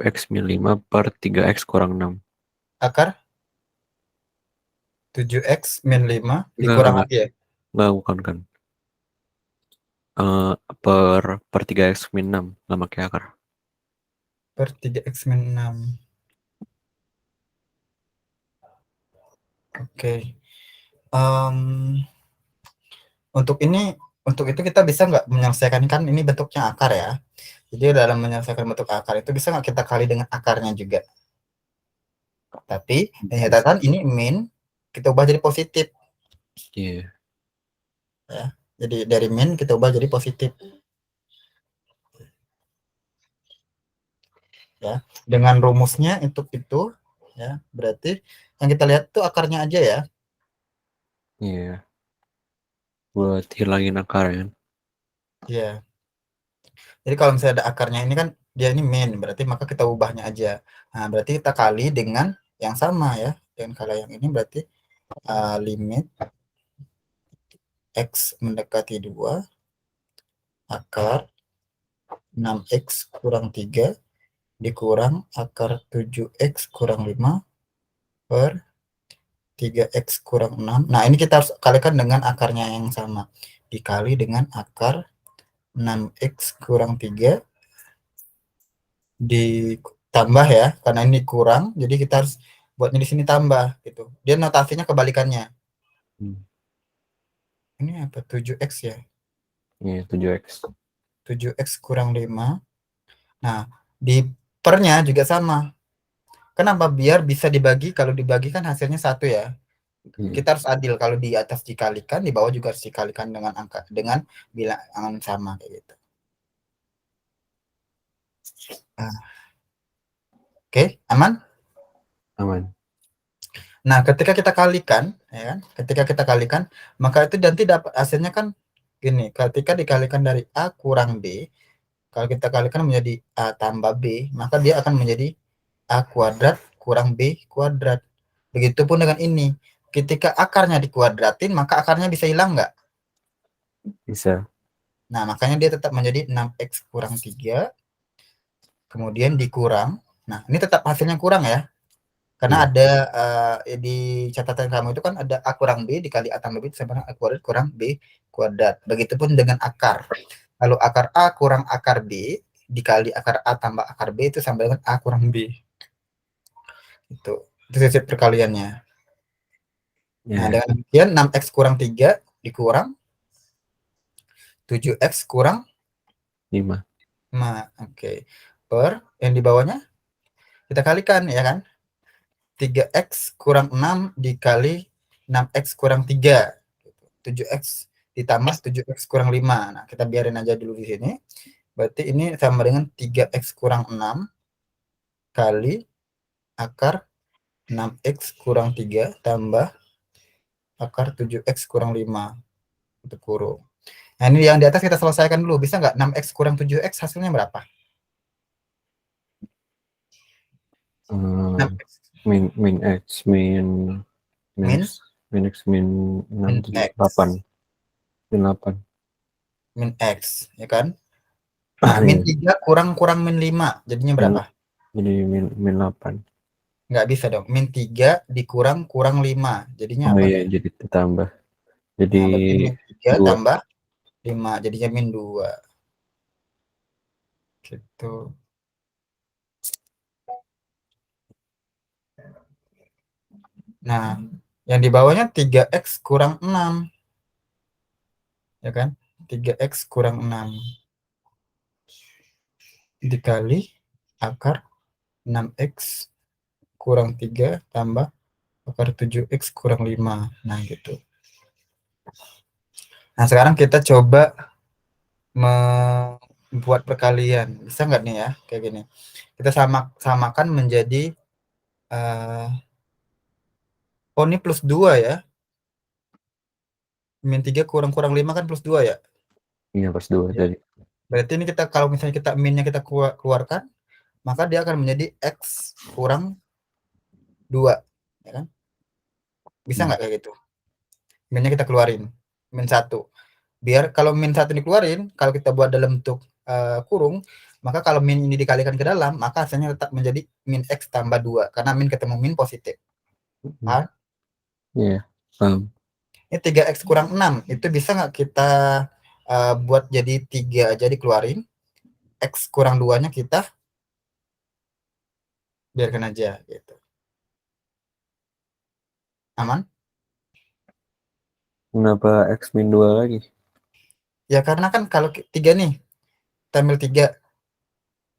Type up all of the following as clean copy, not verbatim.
X min 5 per 3X kurang 6. Akar 7X min 5 Enggak, dikurang lagi ya? Enggak, bukan kan. Per 3X min 6, nggak pakai akar. Per 3X min 6. Oke. Untuk itu kita bisa nggak menyelesaikan, kan ini bentuknya akar ya. Jadi dalam menyelesaikan bentuk akar itu bisa nggak kita kali dengan akarnya juga. Tapi ternyata ini min kita ubah jadi positif. Iya. Ya. Jadi dari min kita ubah jadi positif. Ya. Dengan rumusnya untuk itu ya, berarti yang kita lihat tuh akarnya aja ya. Iya. Buat hilangin akar ya. Iya. Jadi kalau misalnya ada akarnya ini kan dia ini min, berarti maka kita ubahnya aja. Nah, berarti kita kali dengan yang sama ya. Dengan kali yang ini berarti limit X mendekati 2 akar 6X kurang 3 dikurang akar 7X kurang 5 per 3X kurang 6. Nah, ini kita harus kalikan dengan akarnya yang sama. Dikali dengan akar 6X kurang 3 ditambah ya, karena ini kurang, jadi kita harus buatnya di sini tambah gitu. Dia notasinya kebalikannya. Ini apa? 7X ya? Iya, 7X. 7X kurang 5. Nah, di pernya juga sama. Kenapa? Biar bisa dibagi, kalau dibagi kan hasilnya 1 ya. Kita harus adil, kalau di atas dikalikan, di bawah juga harus dikalikan dengan angka, dengan bilangan sama kayak gitu. Nah, oke, aman? Aman. Nah, ketika kita kalikan, ya kan? Ketika kita kalikan, maka itu nanti dapat hasilnya kan gini, ketika dikalikan dari A kurang B, kalau kita kalikan menjadi A tambah B, maka dia akan menjadi A kuadrat kurang B kuadrat. Begitupun dengan ini. Ketika akarnya dikuadratin, maka akarnya bisa hilang nggak? Bisa. Nah, makanya dia tetap menjadi 6X kurang 3, kemudian dikurang. Nah, ini tetap hasilnya kurang ya. Karena Iya. ada di catatan kamu itu kan ada A kurang B dikali A tambah B itu sama dengan A kuadrat kurang B kuadrat. Begitupun dengan akar. Kalau akar A kurang akar B dikali akar A tambah akar B itu sama dengan A kurang B. Itu sisi perkaliannya. Nah, Iya. dengan demikian 6X kurang 3 dikurang 7X kurang 5. 5. Oke. Per yang di bawahnya kita kalikan ya kan. 3X kurang 6 dikali 6X kurang 3. 7X ditambah 7X kurang 5. Nah, kita biarin aja dulu di sini. Berarti ini sama dengan 3X kurang 6 kali akar 6X kurang 3 tambah akar 7X kurang 5. Itu kurung. Nah, ini yang di atas kita selesaikan dulu. Bisa nggak 6X kurang 7X hasilnya berapa? Min X min Min X min X min 6 X. 8. Min 8. Min X, ya kan? Nah, min 3 kurang min 5. Jadinya berapa? Jadi min 8. Nggak bisa dong. Min 3 dikurang kurang 5. Jadinya Oh apa? iya, jadi ditambah. Jadi Nah, berarti min 3 2. tambah 5. Jadinya min 2. Gitu. Nah, yang di bawahnya 3X kurang 6. Ya kan? 3X kurang 6. Dikali akar 6X kurang 3 tambah akar 7X kurang 5. Nah, gitu. Nah, sekarang kita coba membuat perkalian. Bisa nggak nih ya? Kayak gini. Kita samakan menjadi oh, ini plus 2 ya. Min 3 kurang 5 kan plus 2 ya. Iya, plus 2 Ya. tadi. Berarti ini kita kalau misalnya kita minnya kita keluarkan, maka dia akan menjadi X kurang 2. Ya kan? Bisa nggak kayak gitu? Minnya kita keluarin. Min 1. Biar kalau min 1 dikeluarin, kalau kita buat dalam bentuk kurung, Maka kalau min ini dikalikan ke dalam, maka hasilnya tetap menjadi min X tambah 2. Karena min ketemu min positif. Paham? Iya, paham. Ini 3X kurang 6. Itu bisa nggak kita buat jadi 3 aja dikeluarin. X kurang 2-nya kita biarkan aja gitu. Aman? Kenapa X min 2 lagi? Ya karena kan kalau 3 nih, kita ambil 3.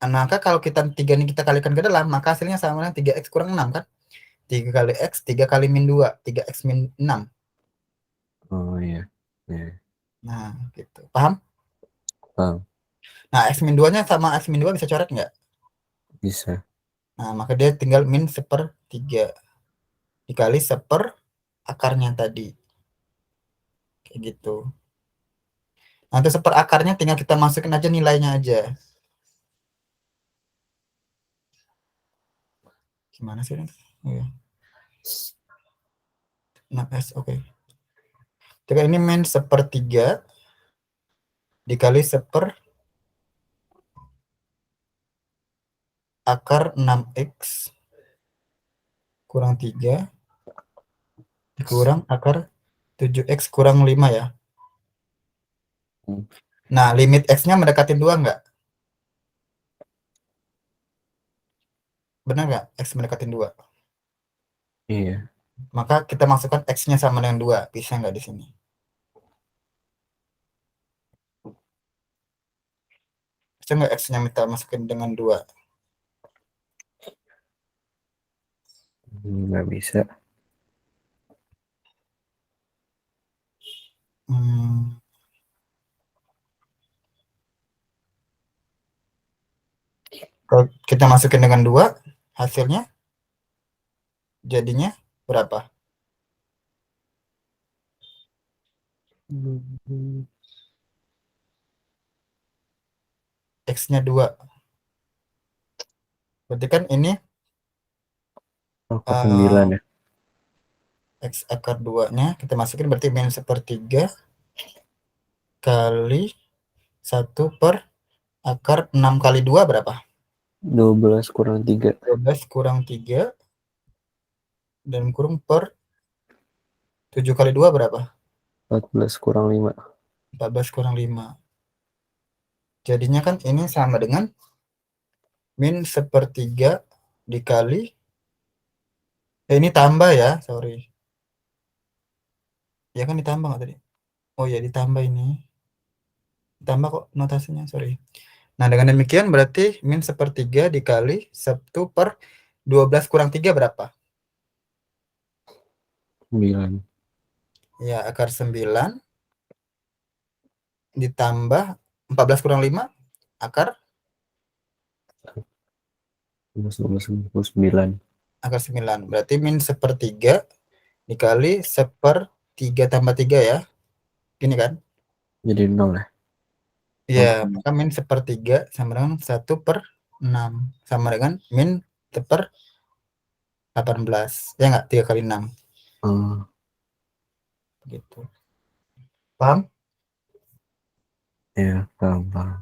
Maka kalau kita 3 nih kita kalikan ke dalam, maka hasilnya sama dengan 3X kurang 6 kan? 3 kali X, 3 kali min 2, 3X min 6. Oh iya. Iya, Nah, gitu. Paham? paham. Nah, X min 2-nya sama X min 2 bisa coret nggak? Bisa. Nah, maka dia tinggal min 1/3 dikali 1 akarnya tadi. Kayak gitu. Nanti 1 akarnya tinggal kita masukin aja nilainya aja. Gimana sih? Oh, ya. 6S, oke. Jadi ini min 1/3 dikali 1 akar 6X kurang 3 dikurang akar 7X kurang 5 ya. Hmm. Nah, limit X-nya mendekati 2 nggak? Benar nggak? X mendekati 2. Iya. Maka kita masukkan X-nya sama dengan 2. Bisa nggak di sini? Bisa nggak X-nya minta masukin dengan 2? Nggak bisa. Hmm. Kalau kita masukin dengan 2, hasilnya jadinya berapa? X-nya 2. Berarti kan ini Oh, ke 9 ya. X akar 2-nya kita masukin berarti min 1/3 kali 1 per akar 6 kali 2 berapa? 12 kurang 3. 12 kurang 3 dan kurung per 7 kali 2 berapa? 14 kurang 5. 14 kurang 5. Jadinya kan ini sama dengan min 1/3 dikali, ini tambah ya, sorry. Ya kan ditambah nggak tadi? Oh ya ditambah ini. Ditambah kok notasinya, sorry. Nah dengan demikian berarti min 1/3 dikali 1 per 12 kurang 3 berapa? 9. Ya akar 9 ditambah 14 kurang 5 akar 9. akar 9. Berarti min 1/3 dikali 1/3 tambah 3 ya. Gini kan? Jadi 0 ya. Ya, 0. maka min 1/3 sama dengan 1/6. Sama dengan min 1/18. Ya nggak? 3 kali 6. Oh, Gitu. Paham? ya, paham, paham.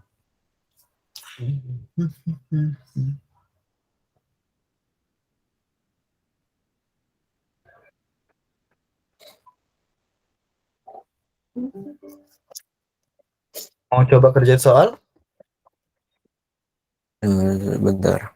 Mau coba kerjain soal? Bentar.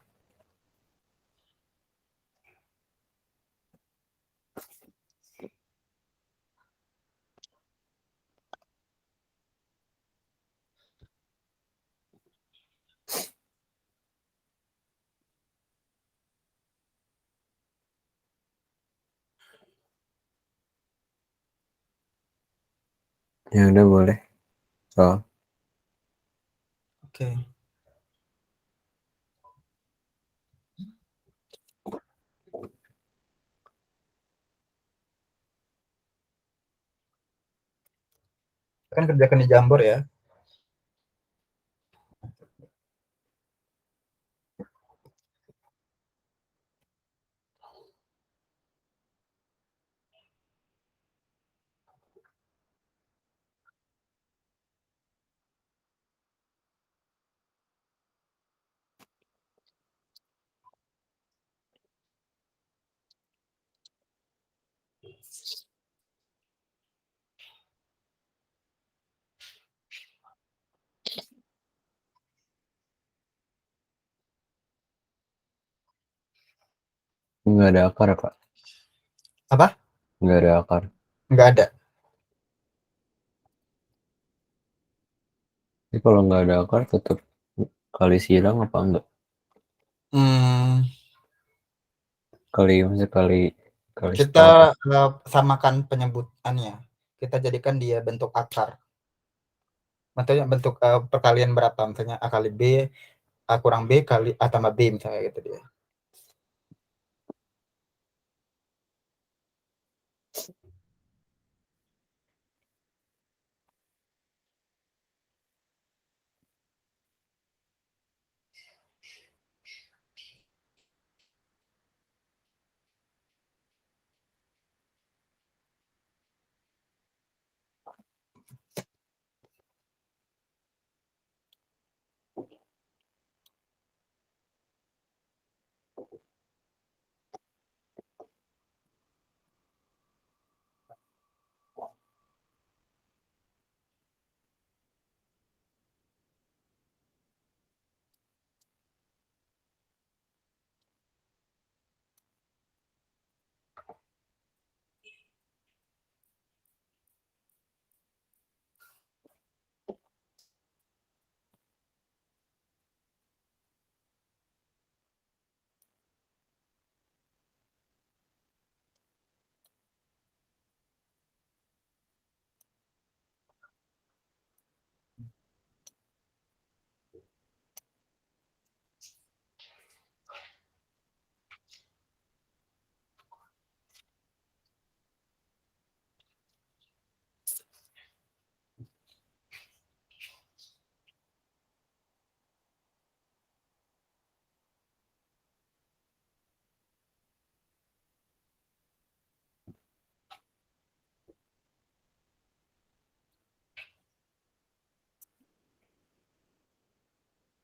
Ya udah boleh. Soal. Oke. Kan kerjakan di Jamboard ya. Nggak ada akar, Kak. Apa? Nggak ada akar. Nggak ada. Jadi kalau nggak ada akar tetap kali silang apa enggak? Maksudnya kali Kita setara. samakan penyebutannya. Kita jadikan dia bentuk akar. Maksudnya bentuk perkalian berapa? Misalnya A kali B, A kurang B kali A tambah B misalnya gitu dia.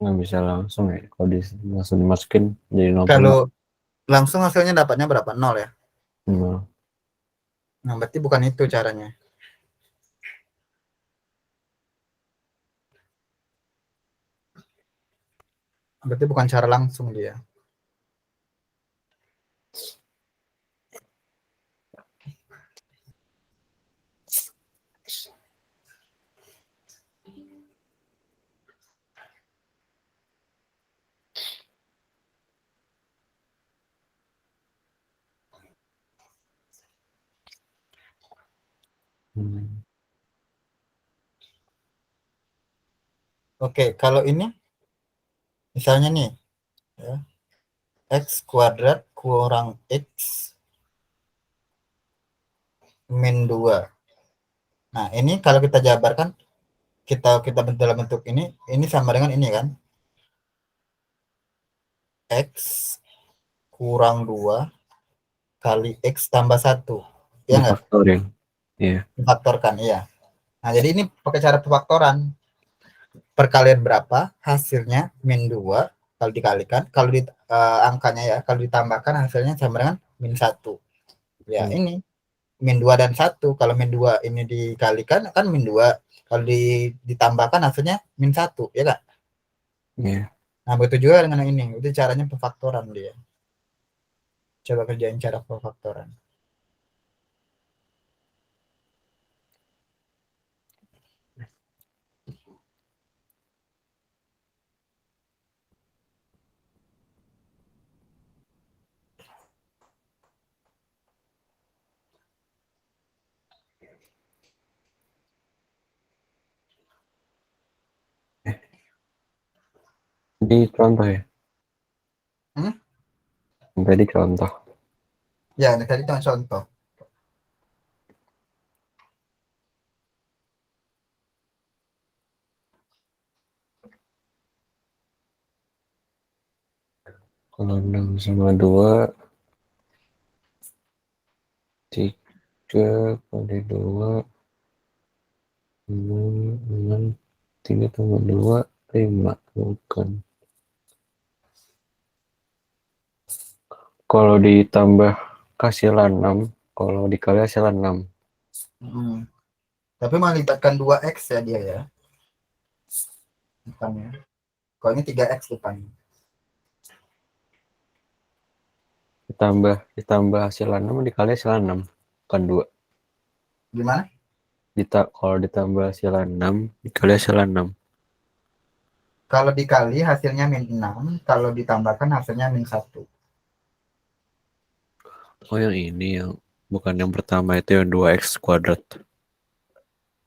Nggak bisa langsung ya. Kalau langsung dimasukin jadi 0,0. Kalau langsung hasilnya dapatnya berapa? 0 ya. Nol. Nah, berarti bukan itu caranya. Berarti bukan cara langsung dia. Oke, kalau ini misalnya nih, ya, X kuadrat kurang X min 2. Nah, ini kalau kita jabarkan, kita dalam bentuk ini sama dengan ini kan. X kurang 2 kali X tambah 1. Ya enggak? Difaktorin. Iya. Difaktorkan, iya. Nah, jadi ini pakai cara pemfaktoran. Perkalian berapa? Hasilnya min 2 kalau dikalikan, kalau angkanya ya, kalau ditambahkan hasilnya sama dengan min 1. Ya, ini min 2 dan 1. Kalau min 2 ini dikalikan kan min 2. Kalau ditambahkan hasilnya min 1, ya kan? Iya. Nah, begitu juga dengan ini. Itu caranya pemfaktoran dia. Coba kerjain cara pemfaktoran. Jadi contoh ya. Hmm? Tadi contoh. Ya, ini tadi cuma contoh. Kalau 6 sama 2, 3 kali 2, 6, 3 tambah 2, 5. Bukan. Kalau ditambah hasilan 6, Kalau dikali hasilnya 6. Tapi melibatkan 2x ya dia ya. Depannya. Kalau ini 3x depannya. Ditambah hasilnya 6 dikali hasilnya 6. Bukan 2. Gimana? Kalau ditambah hasilnya 6 dikali hasilnya 6. Kalau dikali hasilnya min 6, kalau ditambahkan hasilnya min 1. Oh yang ini yang bukan yang pertama itu yang 2x kuadrat.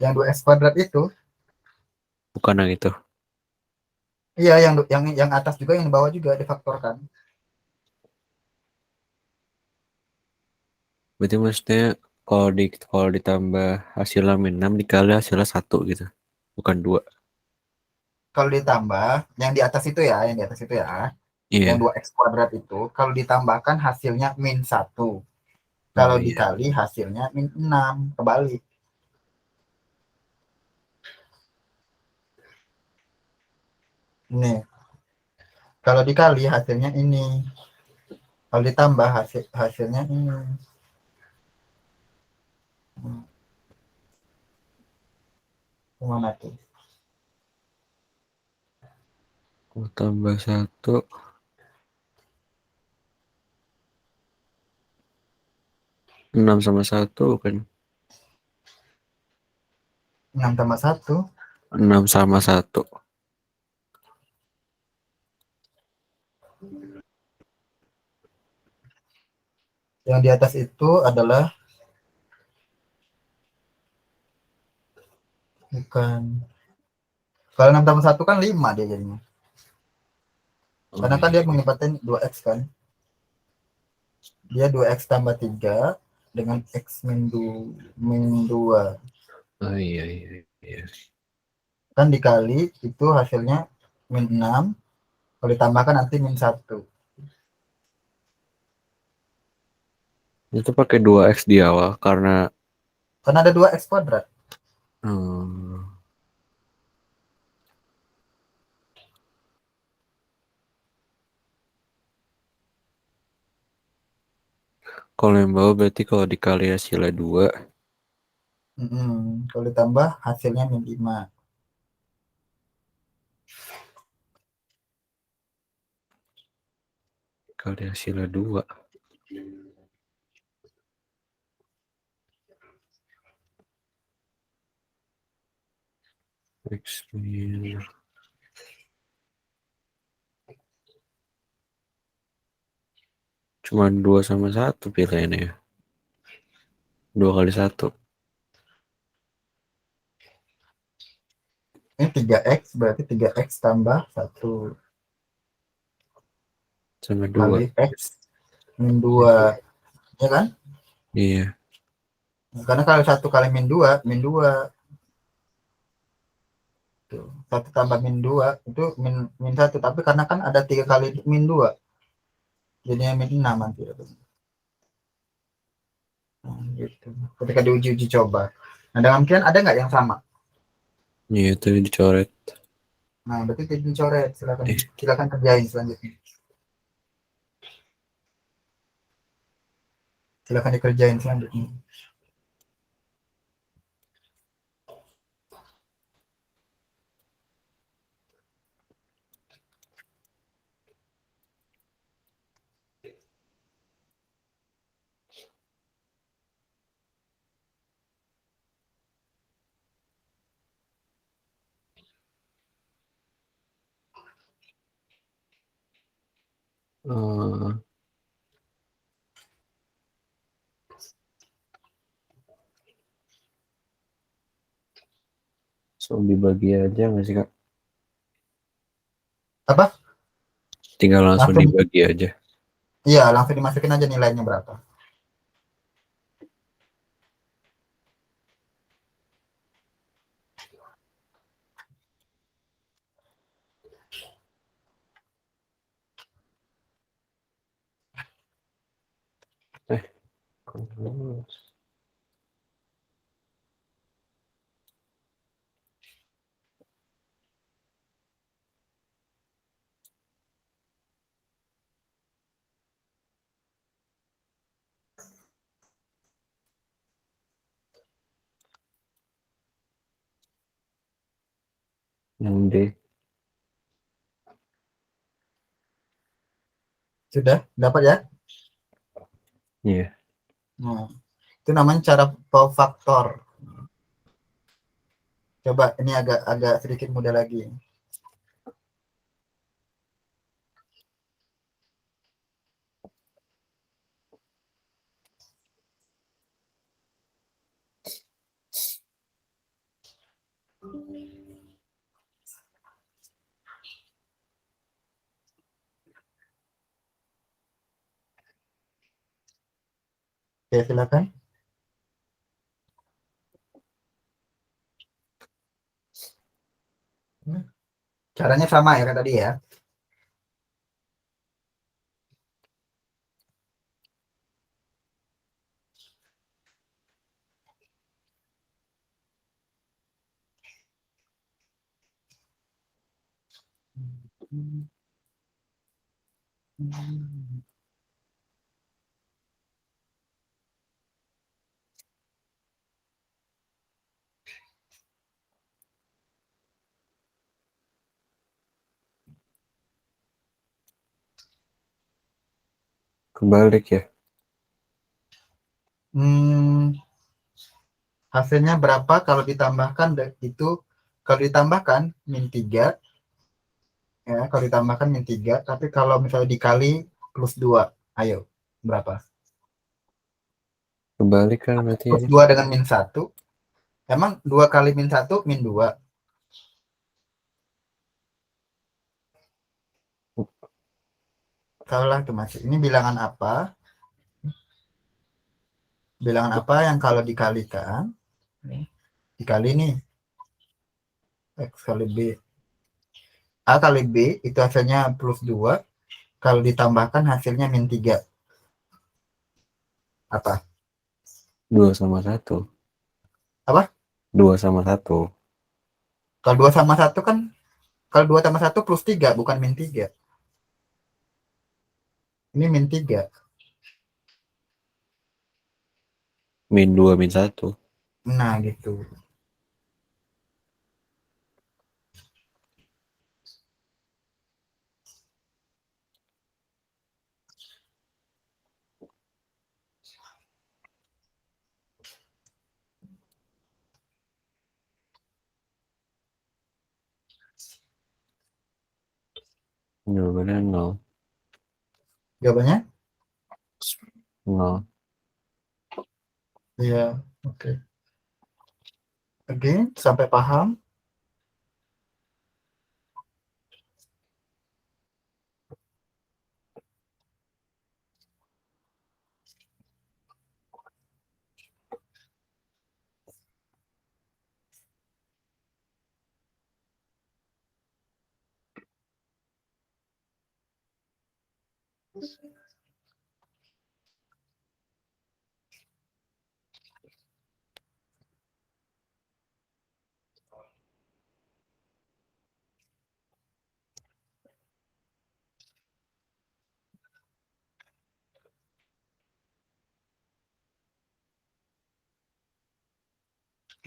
Yang 2x kuadrat itu, Bukan yang itu. iya yang atas juga yang di bawah juga difaktorkan. Berarti maksudnya kalau ditambah hasilnya min 6 dikali hasilnya 1 gitu. Bukan 2. Kalau ditambah yang di atas itu ya, yang di atas itu ya, yang Iya. 2x kuadrat itu kalau ditambahkan hasilnya min 1. Oh Kalau iya. dikali hasilnya min 6, kebalik. Nih, kalau dikali hasilnya ini. Kalau ditambah hasilnya ini. Gimana tuh? Kalau tambah 1 6 sama 1 kan. 6 tambah 1. 6 sama 1. Yang di atas itu adalah bukan. Kalau 6 tambah 1 kan 5 dia jadinya. Oh Karena kan iya. dia melibatkan 2x kan. Dia 2x tambah 3 dengan x min 2. Oh iya iya iya. Kan dikali itu hasilnya min 6. Kalau ditambahkan nanti min 1. Itu pakai 2x di awal karena Karena ada 2x kuadrat. hmm, kalau yang bawah berarti kalau dikali hasilnya 2 Kalau ditambah hasilnya min 5. dikali hasilnya 2 X min cuma 2 sama 1 pilihannya ya. 2 kali 1 Ini 3x berarti 3x tambah 1 sama 2. kali x min 2. Ya kan? Iya. Karena kalau 1 kali min 2. Tuh. 1 tambah min 2 itu min 1. Tapi karena kan ada 3 kali min 2. Jadinya min 6 nanti. Nah, gitu. Ketika diuji coba. Nah, dalam kian ada nggak yang sama? Iya tadi dicoret. Nah, berarti tidak dicoret. Silakan, Eh, silakan kerjain selanjutnya. Silakan dikerjain selanjutnya. eh, so dibagi aja nggak sih Kak? Apa? Tinggal langsung Langsung, dibagi aja. iya, langsung dimasukin aja nilainya berapa. Eh, terus. Yang D. Sudah dapat ya? Iya. Nah, itu namanya cara power faktor. Coba ini agak sedikit mudah lagi. Oke, silakan. Caranya sama ya kayak tadi ya. Kebalik ya. Hasilnya berapa kalau ditambahkan itu, kalau ditambahkan min 3 ya, kalau ditambahkan min 3, tapi kalau misalnya dikali plus 2, ayo berapa? Kebalik kan berarti Plus ini. 2 dengan min 1, emang 2 kali min 1 min 2. Salah tuh Mas. Ini bilangan apa? Bilangan apa yang kalau dikalikan, dikali nih, X kali B. A kali B itu hasilnya plus 2, kalau ditambahkan hasilnya min 3. Apa? 2 sama 1. Apa? 2 sama 1. Kalau 2 sama 1 kan, kalau 2 tambah 1 plus 3, bukan min 3. Ini min 3. -2 -1. Nah, gitu. Jawabannya 0. Jawabannya? 0. Iya, oke. Oke, sampai paham?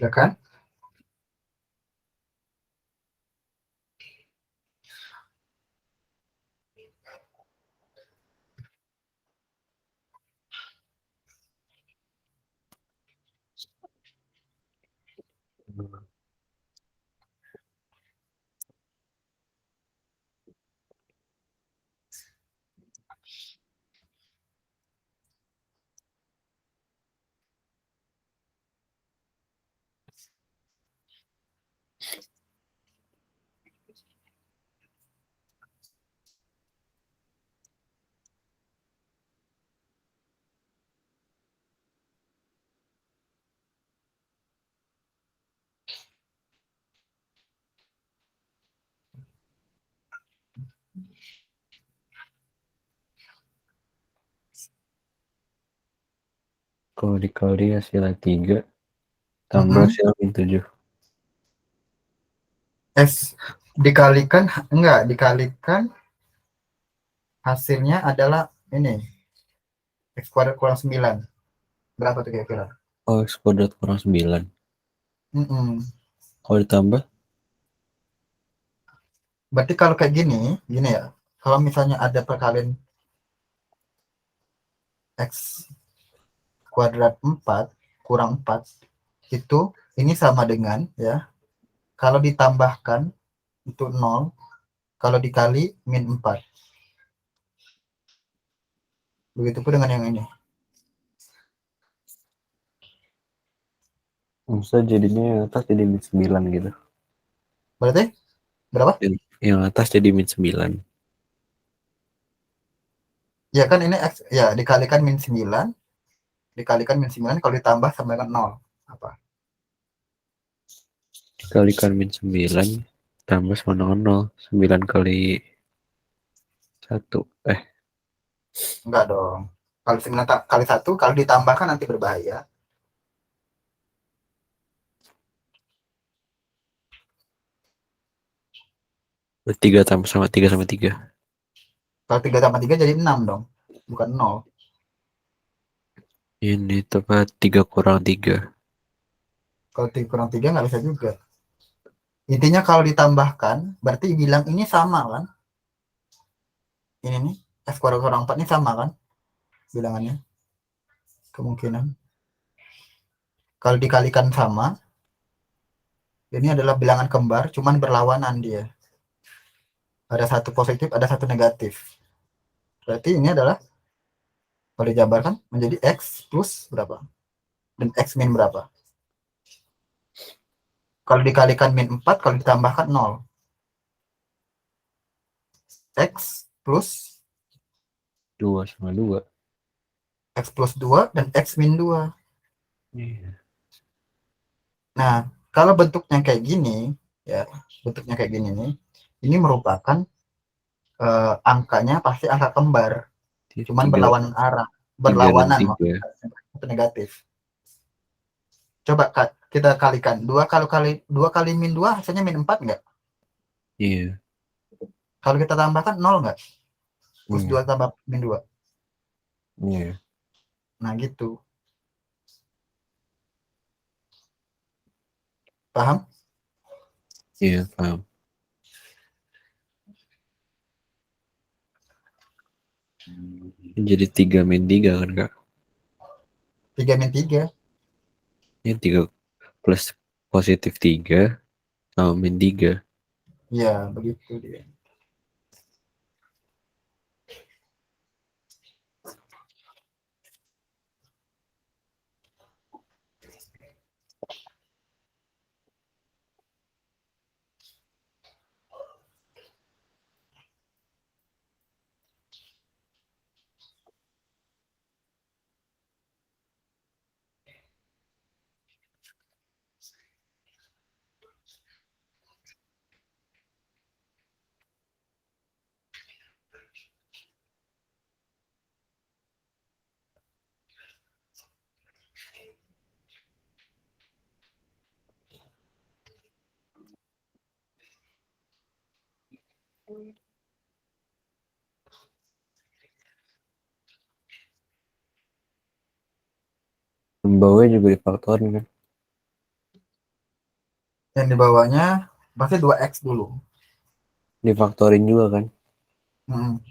Ya kan? Kalau dikali hasilnya 3 tambah Mm-mm. hasilnya min 7. S dikalikan, enggak, dikalikan hasilnya adalah ini, X kuadrat kurang 9. Berapa tuh kira-kira? Oh, X kuadrat kurang 9. Mm-mm. Kalau ditambah Berarti kalau kayak gini ya. Kalau misalnya ada perkalian X kuadrat 4 kurang 4, itu ini sama dengan ya. Kalau ditambahkan itu 0, kalau dikali min 4. Begitupun dengan yang ini. Bisa jadinya yang atas jadi min 9 gitu. Berarti berapa? Yang atas jadi min 9. Ya kan ini X ya dikalikan min 9, dikalikan min 9 kalau ditambah sama dengan 0. Apa? Dikalikan min 9 tambah sama dengan 0. 9 kali 1. Enggak dong. Kalau 9 kali 1 kalau ditambahkan nanti berbahaya. 3 tambah sama 3 sama 3. Kalau 3 tambah 3 jadi 6 dong. Bukan 0. Ini tepat 3 kurang 3. Kalau 3 kurang 3 nggak bisa juga. Intinya kalau ditambahkan berarti bilang ini sama kan? Ini nih X kuadrat kurang 4 ini sama kan? Bilangannya. Kemungkinan. Kalau dikalikan sama, ini adalah bilangan kembar, cuman berlawanan dia. Ada satu positif, ada satu negatif. Berarti ini adalah kalau dijabarkan menjadi X plus berapa? Dan X min berapa? Kalau dikalikan min 4, kalau ditambahkan 0. X plus 2 sama 2. X plus 2 dan X min 2. Iya. Nah, kalau bentuknya kayak gini, ya, bentuknya kayak gini nih, ini merupakan angkanya pasti angka kembar, cuman 3, berlawanan arah, 3 dan berlawanan 3. maksudnya, itu negatif. Coba kita kalikan 2 kali min 2 hasilnya min 4 enggak? Iya. Kalau kita tambahkan 0 enggak? Plus Iya. 2 tambah min 2. Iya. Nah, gitu. Paham? Iya, paham. Jadi 3 min 3 kan, Kak? 3 min 3. Ini 3 plus positif 3 sama min 3. Ya, begitu dia. Bawahnya juga difaktorin kan? Yang di bawahnya pasti 2x dulu. Difaktorin juga kan? Hmm.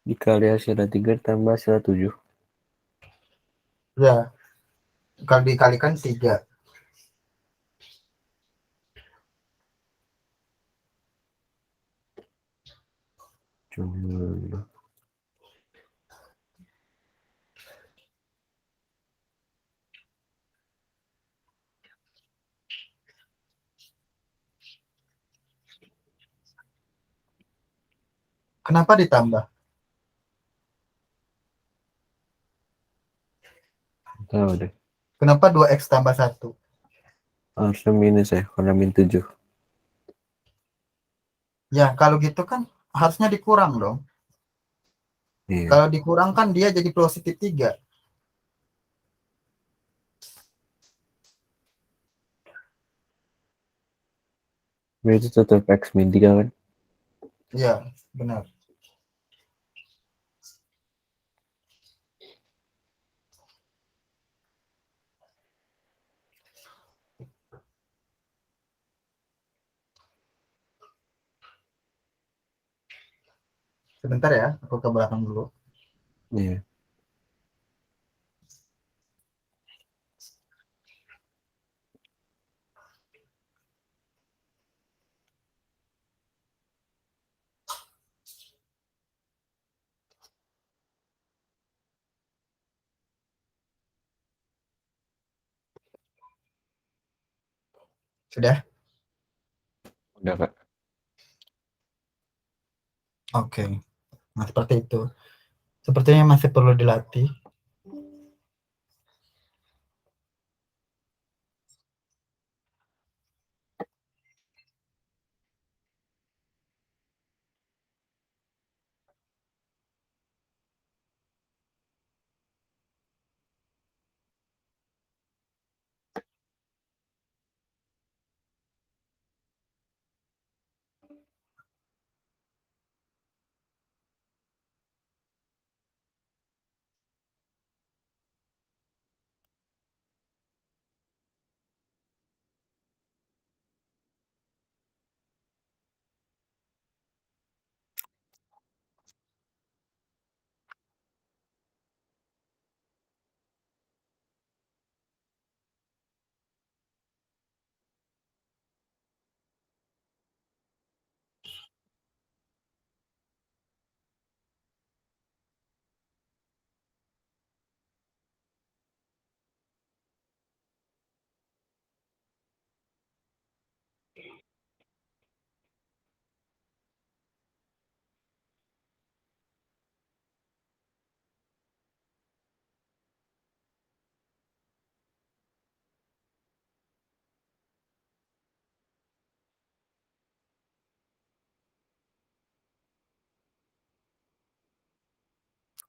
Dikali hasilnya 3 tambah hasilnya 7. Ya, kalau dikalikan 3. Cuma Kenapa ditambah? tahu deh. Kenapa 2x tambah 1? Harusnya minus ya, karena min 7. Ya, kalau gitu kan harusnya dikurang dong. Iya. Kalau dikurangkan dia jadi positif 3. Itu tetap X min 3 kan? Ya, benar. Sebentar ya, aku ke belakang dulu. Iya. Sudah? Udah Kak. Oke. Nah, seperti itu. Sepertinya masih perlu dilatih.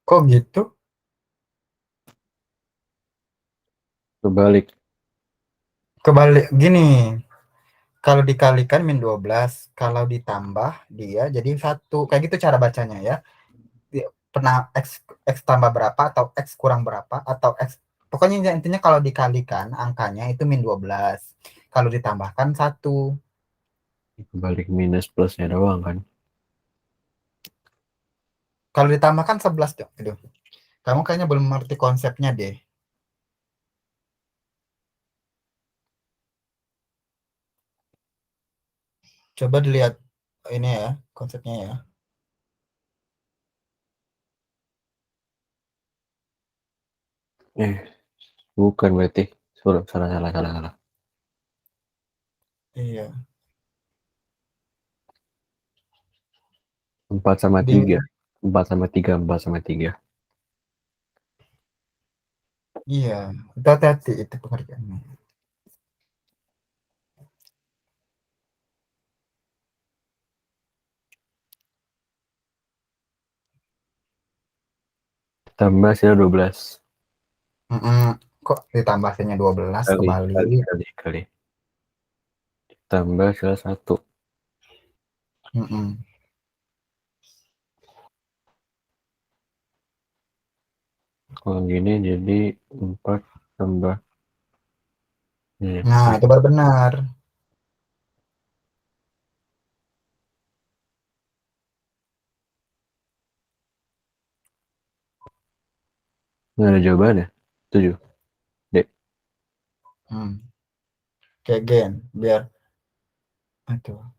Kok gitu? Kebalik. Kebalik gini. Kalau dikalikan min 12, kalau ditambah dia jadi satu. Kayak gitu cara bacanya ya. Pernah X tambah berapa atau X kurang berapa atau X. Pokoknya intinya kalau dikalikan angkanya itu min 12. Kalau ditambahkan satu. Kebalik minus plusnya doang kan. Kalau ditambahkan 11 dong. Aduh. Kamu kayaknya belum mengerti konsepnya deh. Coba dilihat ini ya, konsepnya ya. Eh, bukan berarti. Salah, salah, salah, salah, salah. Iya. 4 sama Di 3. 4 sama 3, 4 sama 3. iya, itu hati-hati itu pengertiannya. Tambah hasilnya 12. Mm-mm. Kok ditambah hasilnya 12 Kali, kali, kebalik. kali, kali. Tambah hasilnya 1. Mm-mm. Kalau gini jadi 4 tambah. Iya, Nah, itu baru benar. nggak ada jawabannya. 7. Dek. Hmm. Kayak gen, biar aduh.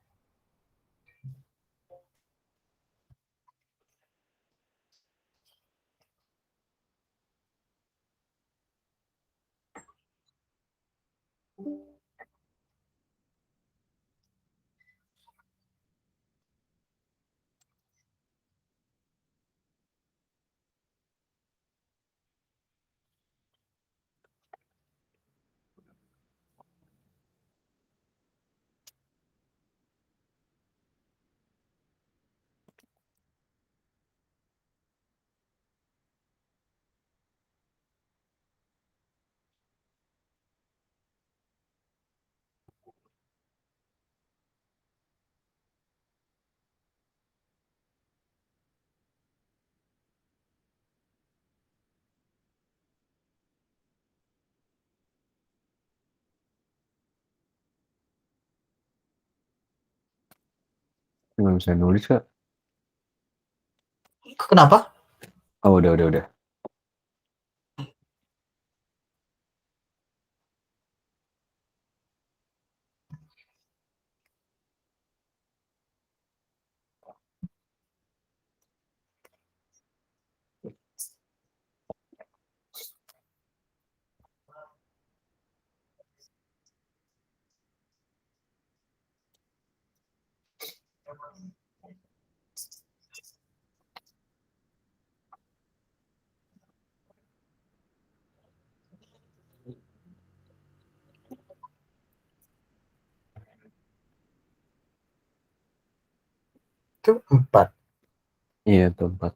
Nggak bisa nulis, Kak. Kenapa? Oh, udah. Itu 4. Iya, itu 4.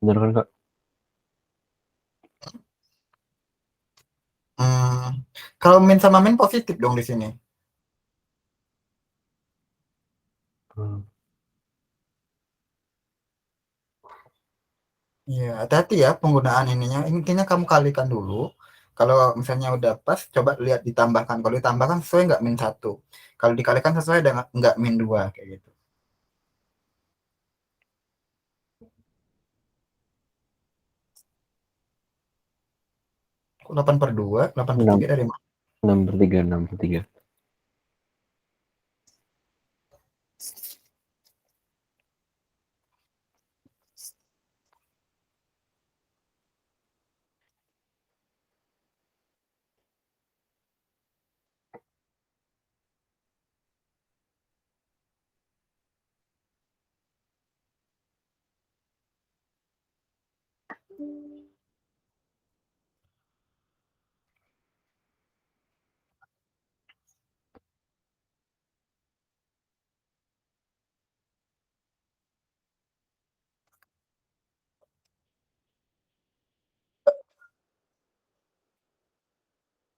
Bener kan, Kak? Kalau min sama min positif dong di sini. Hmm. Iya, hati-hati ya penggunaan ininya. Intinya kamu kalikan dulu. Kalau misalnya udah pas, coba lihat ditambahkan. Kalau ditambahkan sesuai nggak min 1. Kalau dikalikan sesuai dengan nggak min 2 kayak gitu. 8/2, 8/3 6, dari mana? 6/3, 6/3.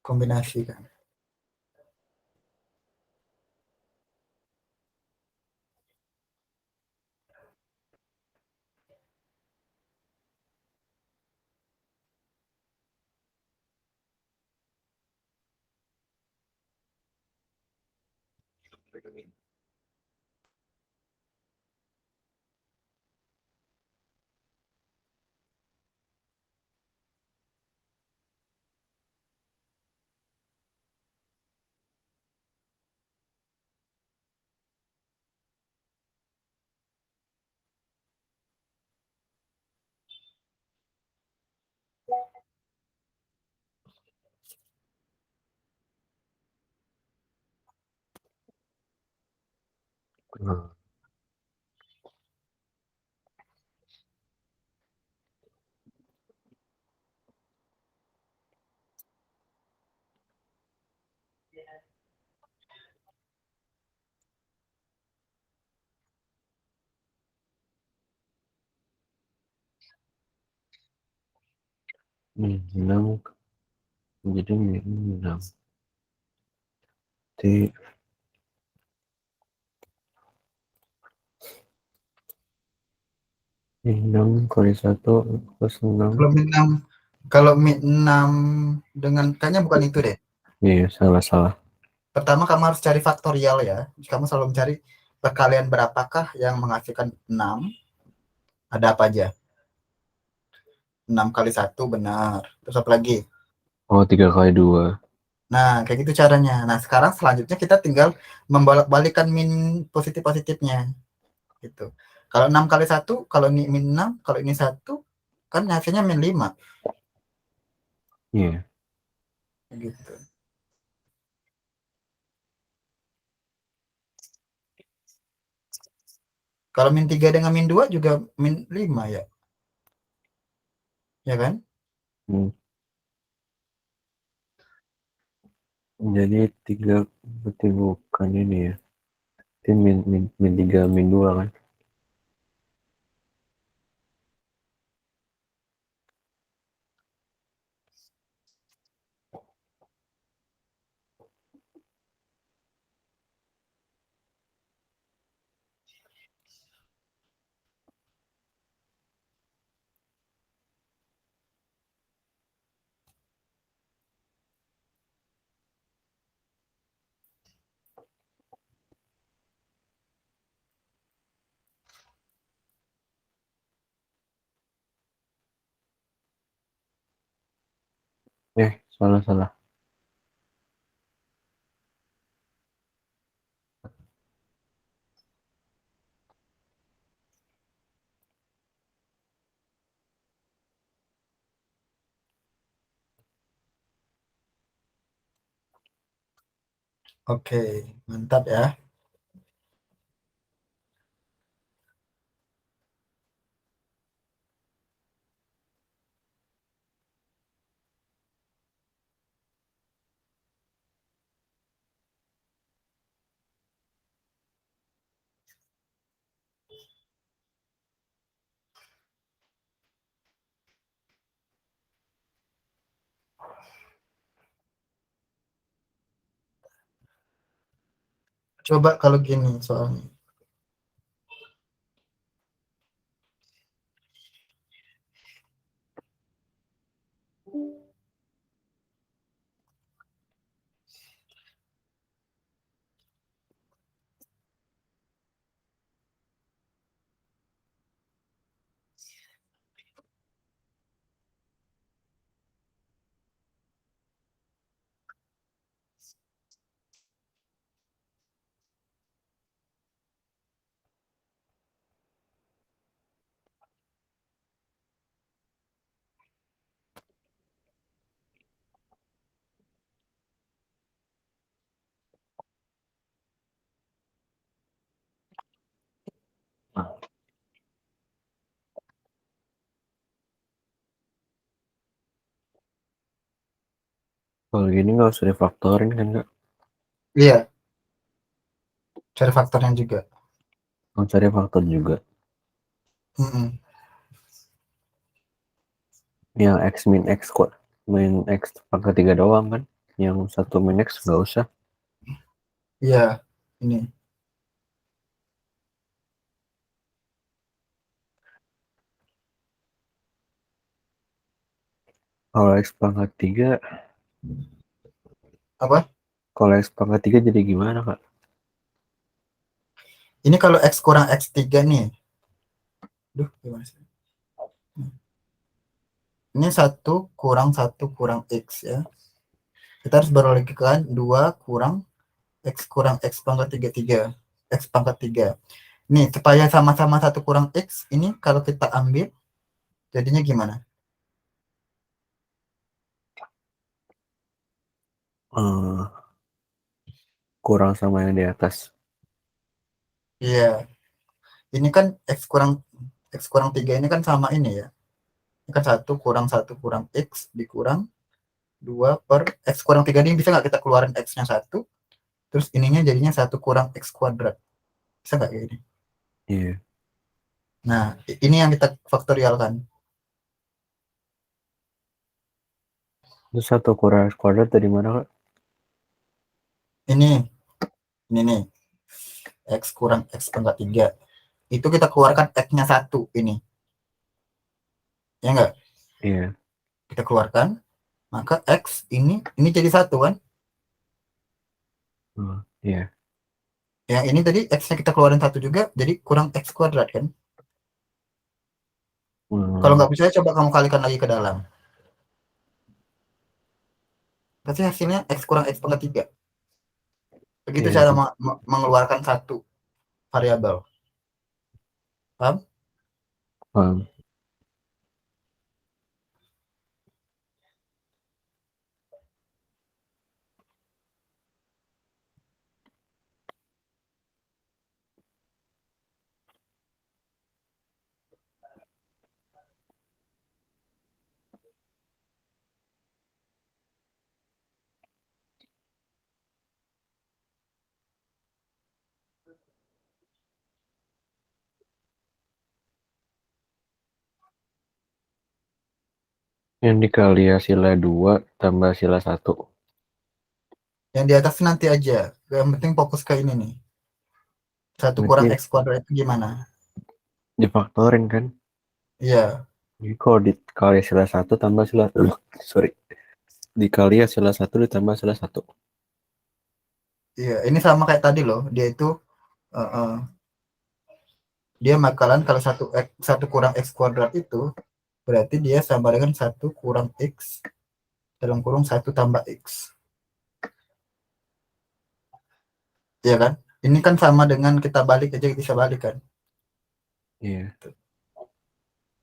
Kombinasi kan. Hmm. Min 6 jadi min 6. Jadi min 6 kali 1 plus 6. Kalau min 6, kalau min 6 dengan kayaknya bukan itu deh. Iya, salah. Pertama kamu harus cari faktorial ya. Kamu selalu mencari perkalian berapakah yang menghasilkan 6. Ada apa aja? 6 kali 1 benar. Terus apa lagi? Oh, 3 kali 2. Nah, kayak gitu caranya. Nah, sekarang selanjutnya kita tinggal membolak-balikan min positif-positifnya. Gitu. Kalau 6 kali 1, kalau ini min 6, kalau ini 1, kan hasilnya min 5. Iya. Gitu. Kalau min 3 dengan min 2 juga min 5 ya. Ya kan? Hmm. Jadi 3 berarti bukan ini ya. Itu min 3 min 2 kan. Salah salah. Oke, mantap ya. Coba kalau gini soalnya. Nah, kalau gini nggak usah difaktorin kan nggak? Iya, cari faktornya juga. Nggak usah difaktor juga. Mm-mm. Yang x min x kok min x pangkat 3 doang kan? Yang satu min x nggak usah. Iya, ini. Kalau x pangkat 3, Apa? kalau x pangkat 3 jadi gimana kak? Ini kalau X kurang X3 nih. Duh, gimana sih? Ini 1 kurang 1 kurang X ya. Kita harus berlogikakan 2 kurang X kurang X pangkat 3 X pangkat 3. Nih, supaya sama-sama 1 kurang X, ini kalau kita ambil, jadinya gimana? Eh, kurang sama yang di atas. Iya, ini kan X kurang 3 ini kan sama ini ya. Ini kan 1 kurang 1 kurang X dikurang 2 per X kurang 3 ini bisa nggak kita keluarin X-nya 1, terus ininya jadinya 1 kurang X kuadrat. Bisa nggak kayak gini? Iya. Nah, ini yang kita faktorialkan. Terus 1 kurang x kuadrat dari mana kak? Ini, ini nih, X kurang X pangkat 3. Itu kita keluarkan X-nya 1 ini. Ya enggak? Iya. Kita keluarkan, maka X ini jadi 1 kan? Iya. Yang ini tadi X-nya kita keluarin 1 juga, jadi kurang X kuadrat kan? Kalau Hmm, nggak percaya, coba kamu kalikan lagi ke dalam. Pasti hasilnya X kurang X pangkat 3. Begitu iya. cara mengeluarkan satu variabel. Paham? Paham. Yang dikali hasilnya 2 tambah hasilnya 1. Yang di atas nanti aja. Yang penting fokus ke ini nih. 1 kurang Berarti X kuadrat itu gimana? difaktorin kan? Iya. Jadi kalau dikali hasilnya 1 tambah hasilnya sorry. Dikali hasilnya 1 ditambah hasilnya 1. Iya. Ini sama kayak tadi loh. Dia itu dia makalan kalau 1 kurang X kuadrat itu berarti dia sama dengan 1 kurang X dalam kurung 1 tambah X. Iya kan? Ini kan sama dengan kita balik aja bisa balik kan. Iya.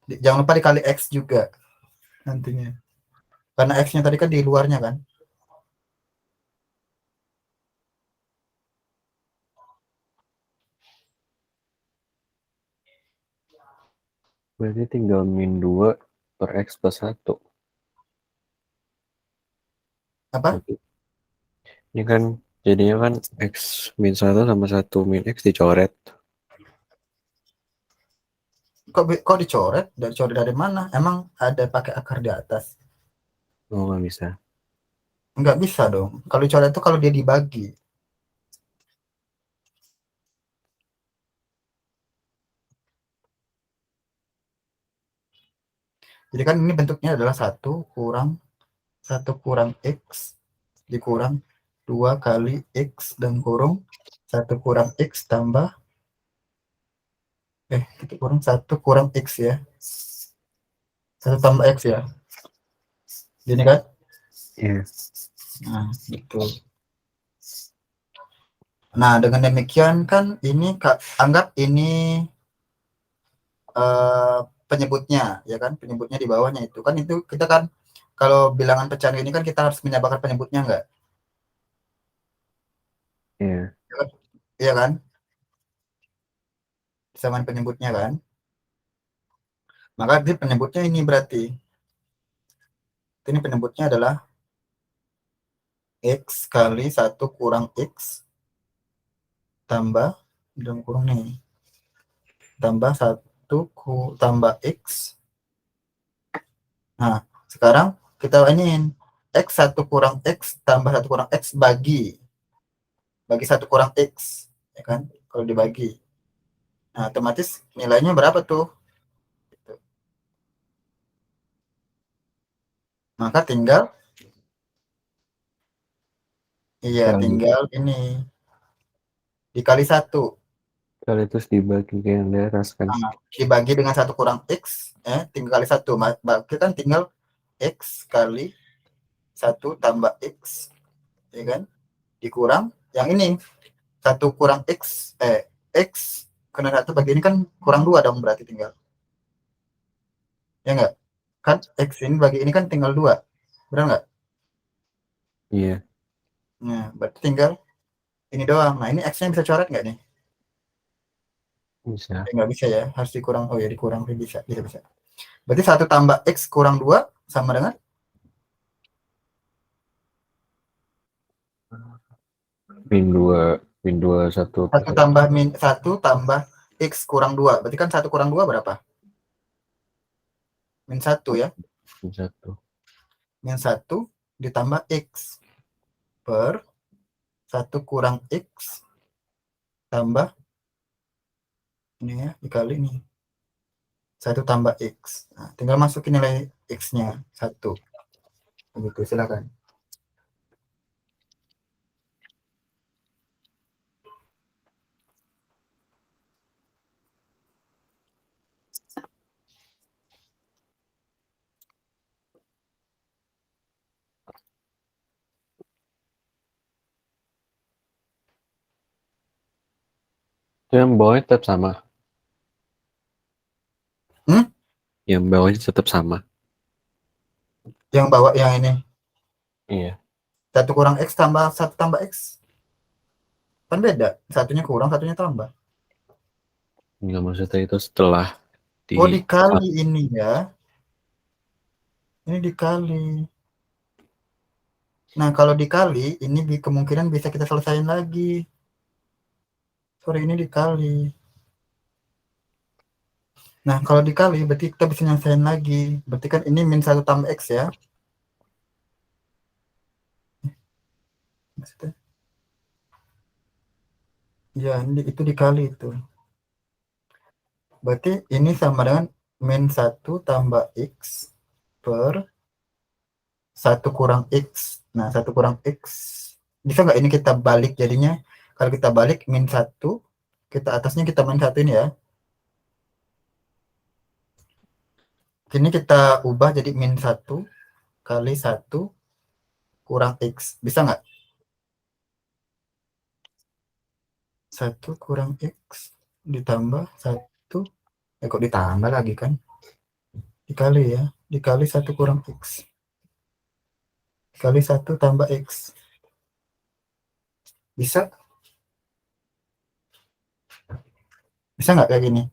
Jangan lupa dikali X juga nantinya. Karena X-nya tadi kan di luarnya kan. Berarti tinggal min 2 per X plus 1. Apa? Ini kan jadinya kan X min 1 sama 1 min X dicoret. Kok dicoret? Dicoret dari mana? Emang ada pakai akar di atas? Oh, nggak bisa. Nggak bisa dong. Kalau dicoret itu kalau dia dibagi. Jadi kan ini bentuknya adalah 1 kurang X dikurang 2 kali X dan kurung 1 kurang X tambah kita kurang 1 kurang X ya. 1 tambah X ya. Gini kan? Iya. Nah, gitu. Nah, dengan demikian kan ini anggap ini penyebutnya ya kan, penyebutnya di bawahnya itu kan, itu kita kan kalau bilangan pecahan ini kan kita harus menyamakan penyebutnya enggak? Iya. Iya kan? Samaan penyebutnya kan? Maka di penyebutnya ini berarti ini penyebutnya adalah X kali 1 kurang X tambah dalam kurung nih tambah 1 tambah X. Nah, sekarang kita iniin X 1 kurang X tambah 1 kurang X bagi 1 kurang X ya kan, kalau dibagi. Nah, otomatis nilainya berapa tuh? Gitu. Maka tinggal tinggal ini dikali 1. Kali terus dibagi ke yang di atas kan. Nah, dibagi dengan 1 kurang X tinggal kali 1. Kita kan tinggal X kali 1 tambah X ya kan, dikurang yang ini 1 kurang X X kena 1 bagi ini kan kurang 2 dong, berarti tinggal ya enggak kan, X ini bagi ini kan tinggal 2, benar nggak? Iya. Nah, berarti tinggal ini doang. Nah, ini X-nya bisa coret nggak nih? Bisa. Nggak bisa ya, harus dikurang. Oh ya, dikurang bisa, bisa. Berarti 1 tambah X kurang 2 sama dengan min 2 1 plus 1 tambah min 1 tambah X kurang 2. Berarti kan 1 kurang 2 berapa? Min 1 ya. min 1. Min 1 ditambah X per 1 kurang X tambah ini ya, dikali nih 1 tambah X. Nah, tinggal masukin nilai X-nya 1. Begitu, silakan. Itu yang bawahnya tetap sama. Yang bawahnya tetap sama. Yang bawah yang ini Iya. 1 kurang X tambah 1 tambah X. Kan beda. Satunya kurang, satunya tambah. Enggak, maksudnya itu setelah Oh, dikali ini ya. Ini dikali. Nah, kalau dikali, ini kemungkinan bisa kita selesaiin lagi. Sorry, ini dikali. Nah, kalau dikali berarti kita bisa nyelesain lagi. Berarti kan ini min 1 tambah X ya. Maksudnya, ya, ini itu dikali itu. Berarti ini sama dengan min 1 tambah X per 1 kurang X. Nah, 1 kurang X. Bisa nggak ini kita balik jadinya? Kalau kita balik min 1, kita atasnya kita min 1 ini ya. Ini kita ubah jadi min 1 kali 1 kurang X. Bisa nggak? 1 kurang X ditambah 1. Kok ditambah lagi kan? Dikali ya. Dikali 1 kurang X. Dikali 1 tambah X. Bisa? Bisa nggak kayak gini?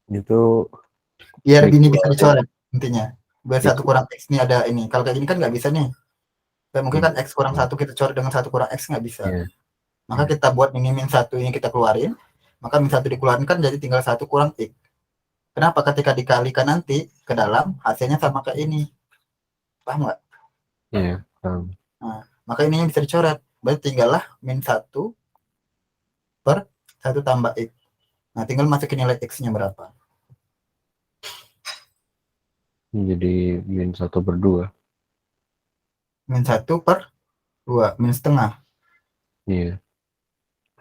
Itu Biar ini bisa dikeluarin. dicoret intinya. Biar 1 kurang X ini ada ini. Kalau kayak gini kan nggak bisa nih. Kayak mungkin kan X kurang 1 kita coret dengan 1 kurang X nggak bisa. Ya, Maka kita buat ini min 1 ini kita keluarin. Maka min 1 dikeluarin kan jadi tinggal 1 kurang X. Kenapa? Ketika dikalikan nanti ke dalam hasilnya sama kayak ini. Paham nggak? ya. Nah, maka ininya bisa dicoret. Berarti tinggallah min 1 per 1 tambah X. Nah, tinggal masukin nilai X-nya berapa. Jadi min 1/2. Min 1 per 2. Min setengah. Iya.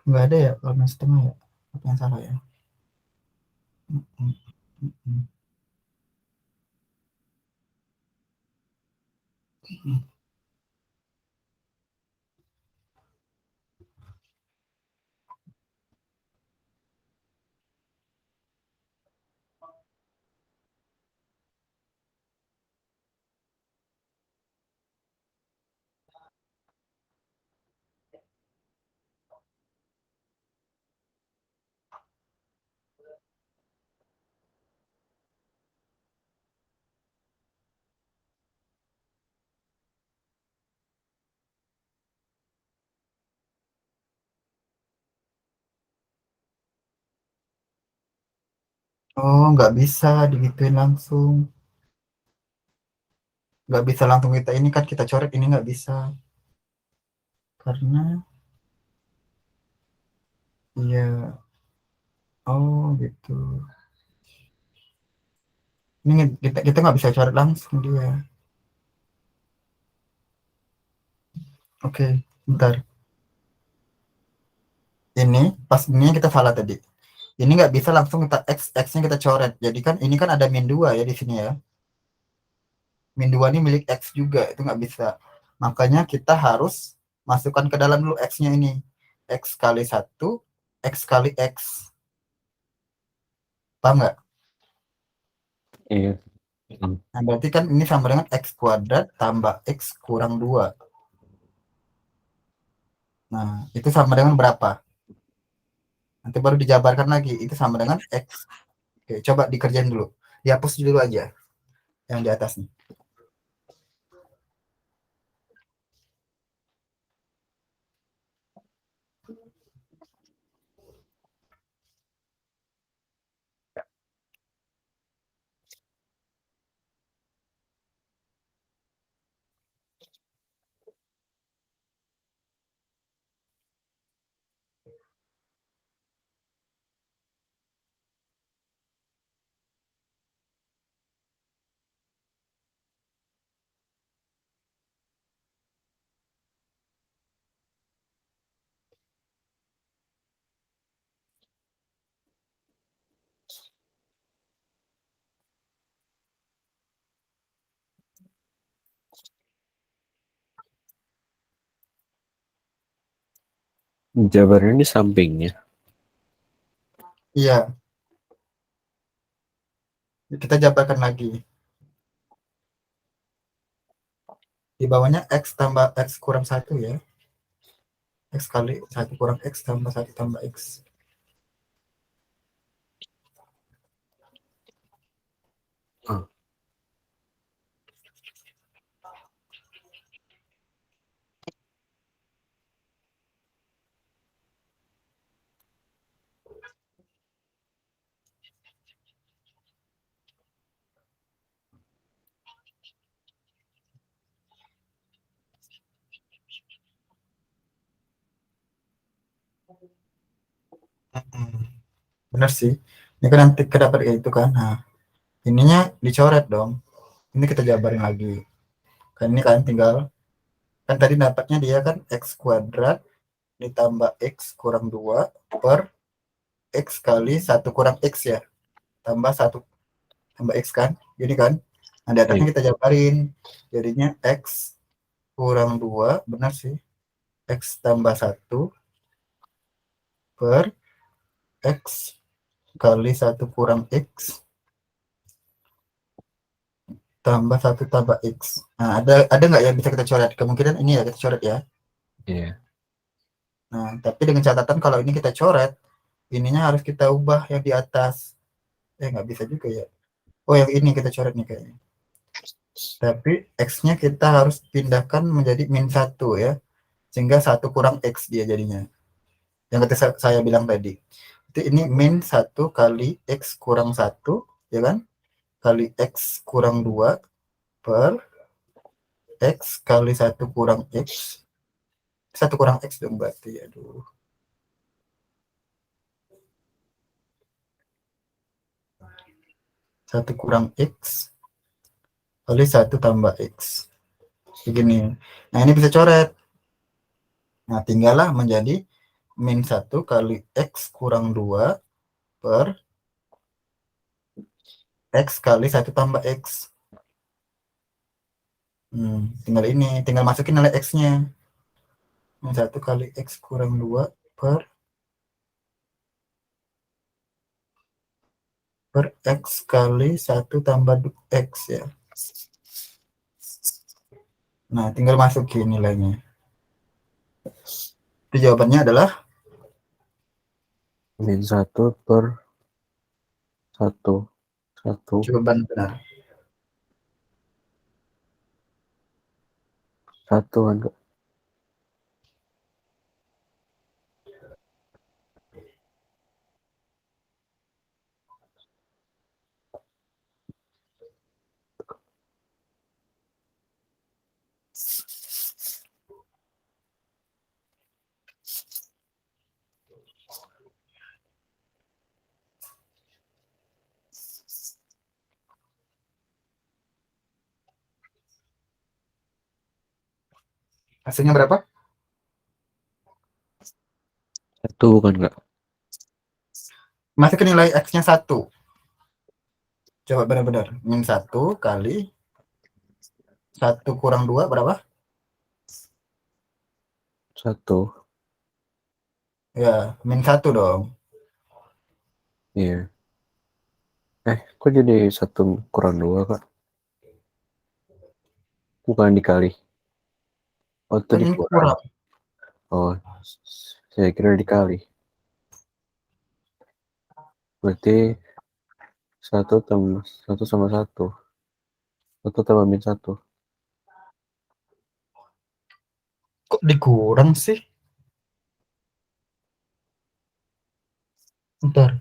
Nggak ada ya kalau min setengah ya. Apa yang salah ya? Oh, nggak bisa digituin langsung. Nggak bisa langsung kita ini kan kita coret ini nggak bisa. Karena, iya. Oh, gitu. Ini kita nggak bisa coret langsung dia. Oke, bentar. Ini pas ini kita salah tadi. Ini nggak bisa langsung kita X-nya kita coret. Jadi kan ini kan ada min 2 ya di sini ya. Min 2 ini milik X juga, itu nggak bisa. Makanya kita harus masukkan ke dalam dulu X-nya ini. X kali 1, X kali X. Paham nggak? Iya. Nah, berarti kan ini sama dengan X kuadrat tambah X kurang 2. Nah, itu sama dengan berapa? Nanti baru dijabarkan lagi. Itu sama dengan X. Oke, coba dikerjain dulu. Dihapus dulu aja yang di atas nih. Jabarnya di sampingnya. Iya, kita jabarkan lagi. Di bawahnya X tambah X kurang 1 ya. X kali 1 kurang X tambah 1 tambah X. Ah. Bener sih. Ini kan nanti kedapat kayak itu kan. Nah, ininya dicoret dong. Ini kita jabarin lagi. Kan ini kan tinggal, kan tadi dapatnya dia kan x kuadrat ditambah x kurang 2 per x kali 1 kurang x ya. Tambah 1 tambah x kan. Gini kan. Nah, di atasnya Iya. kita jabarin. Jadinya x kurang 2 benar sih. X tambah 1 per x kali 1 kurang x tambah 1 tambah x. Nah, ada nggak yang bisa kita coret? Kemungkinan ini ya kita coret ya. Iya. Nah, tapi dengan catatan kalau ini kita coret, ininya harus kita ubah yang di atas. Nggak bisa juga ya. Oh, yang ini kita coret nih kayaknya. Tapi x-nya kita harus pindahkan menjadi -1 ya. Sehingga 1 kurang x dia jadinya. Yang tadi saya bilang tadi. Itu ini -1 kali x kurang 1, ya kan? Kali x kurang 2 per x kali 1 kurang x. 1 kurang x dong berarti. Aduh. 1 kurang x kali 1 tambah x. Begini. Nah, ini bisa coret. Nah, tinggallah menjadi -1 kali x kurang 2 per x kali 1 tambah x. Tinggal ini, tinggal masukin nilai x-nya. -1 kali x kurang 2 per x kali 1 tambah x ya. Nah, tinggal masukin nilainya. Itu jawabannya adalah -1 per 1. 1. jawaban benar. 1 kan, Kak? Hasilnya berapa? 1 bukan, Kak? Masukin nilai x-nya 1. Coba benar-benar. -1 kali 1 kurang 2 berapa? 1. Ya, -1 dong. Iya. Kok jadi 1 kurang 2, Kak? Bukan dikali. Oh, itu Kan ini dikurang. kurang. Oh, saya kira dikali. Berarti 1 sama 1. 1 tambah -1. Kok dikurang sih? Bentar.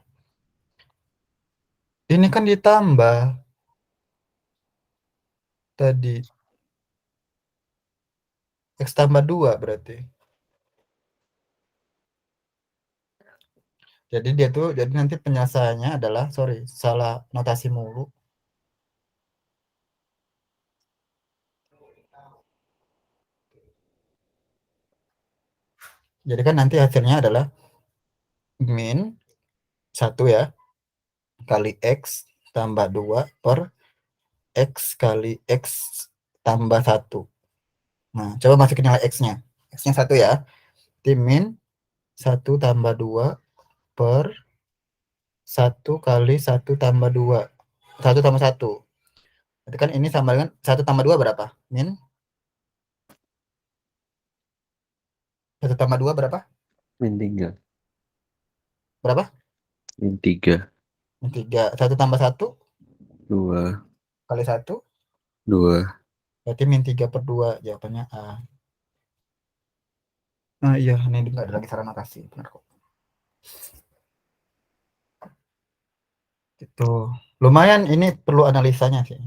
Ini kan ditambah tadi. X tambah 2 berarti. Jadi dia tuh, jadi nanti penyelesaiannya adalah, sorry, salah notasi mulu. Jadi kan nanti hasilnya adalah -1 ya, kali X tambah 2 per X kali X tambah 1. Nah, coba masukin nilai X-nya. X-nya 1 ya. Jadi -1 tambah 2 per 1 kali 1 tambah 2. 1 tambah 1. Berarti kan ini sama dengan 1 tambah 2 berapa? 1 tambah 2 berapa? -3. Berapa? -3. -3. 1 tambah 1 2. kali 1 2. berarti -3 per 2. Jawabannya A. Nah, iya, ini enggak ada lagi saran notasi. Benar kok. Gitu. Lumayan ini perlu analisanya sih.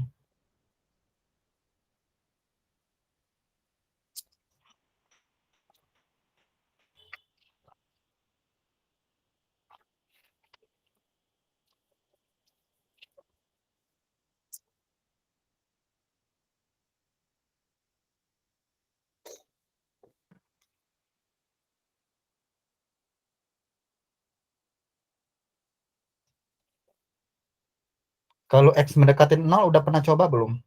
Kalau X mendekati 0 udah pernah coba belum?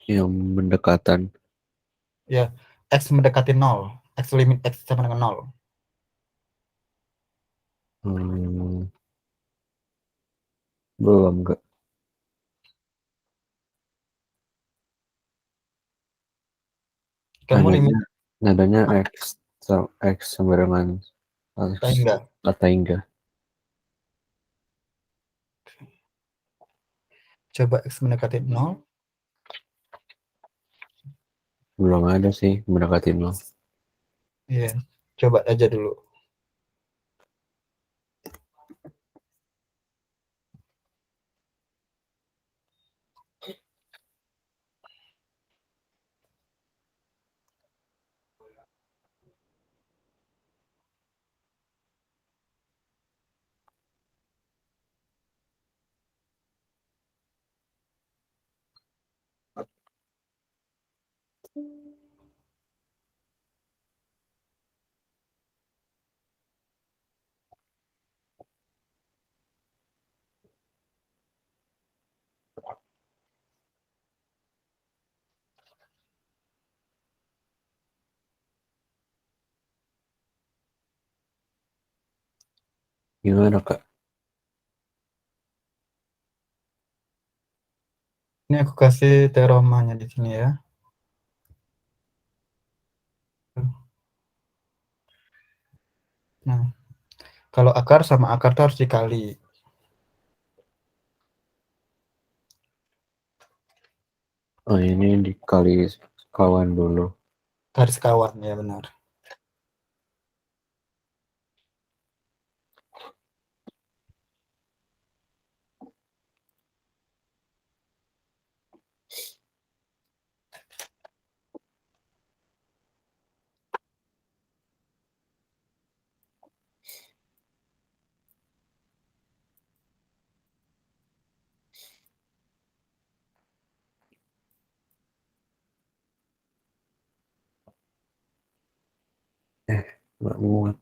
Yang mendekatan. Ya, X mendekati 0. X limit X sama dengan 0. Hmm, belum enggak. Kamu limit Nadanya X sama dengan enggak? kata hingga. Coba X mendekati 0. Belum ada sih mendekati 0. Iya, coba aja dulu. Gimana Kak? Ini aku kasih teromanya di sini ya. Nah, kalau akar sama akar itu harus dikali. Oh ini dikali kawan dulu. Garis kawan, ya benar. Nggak muat.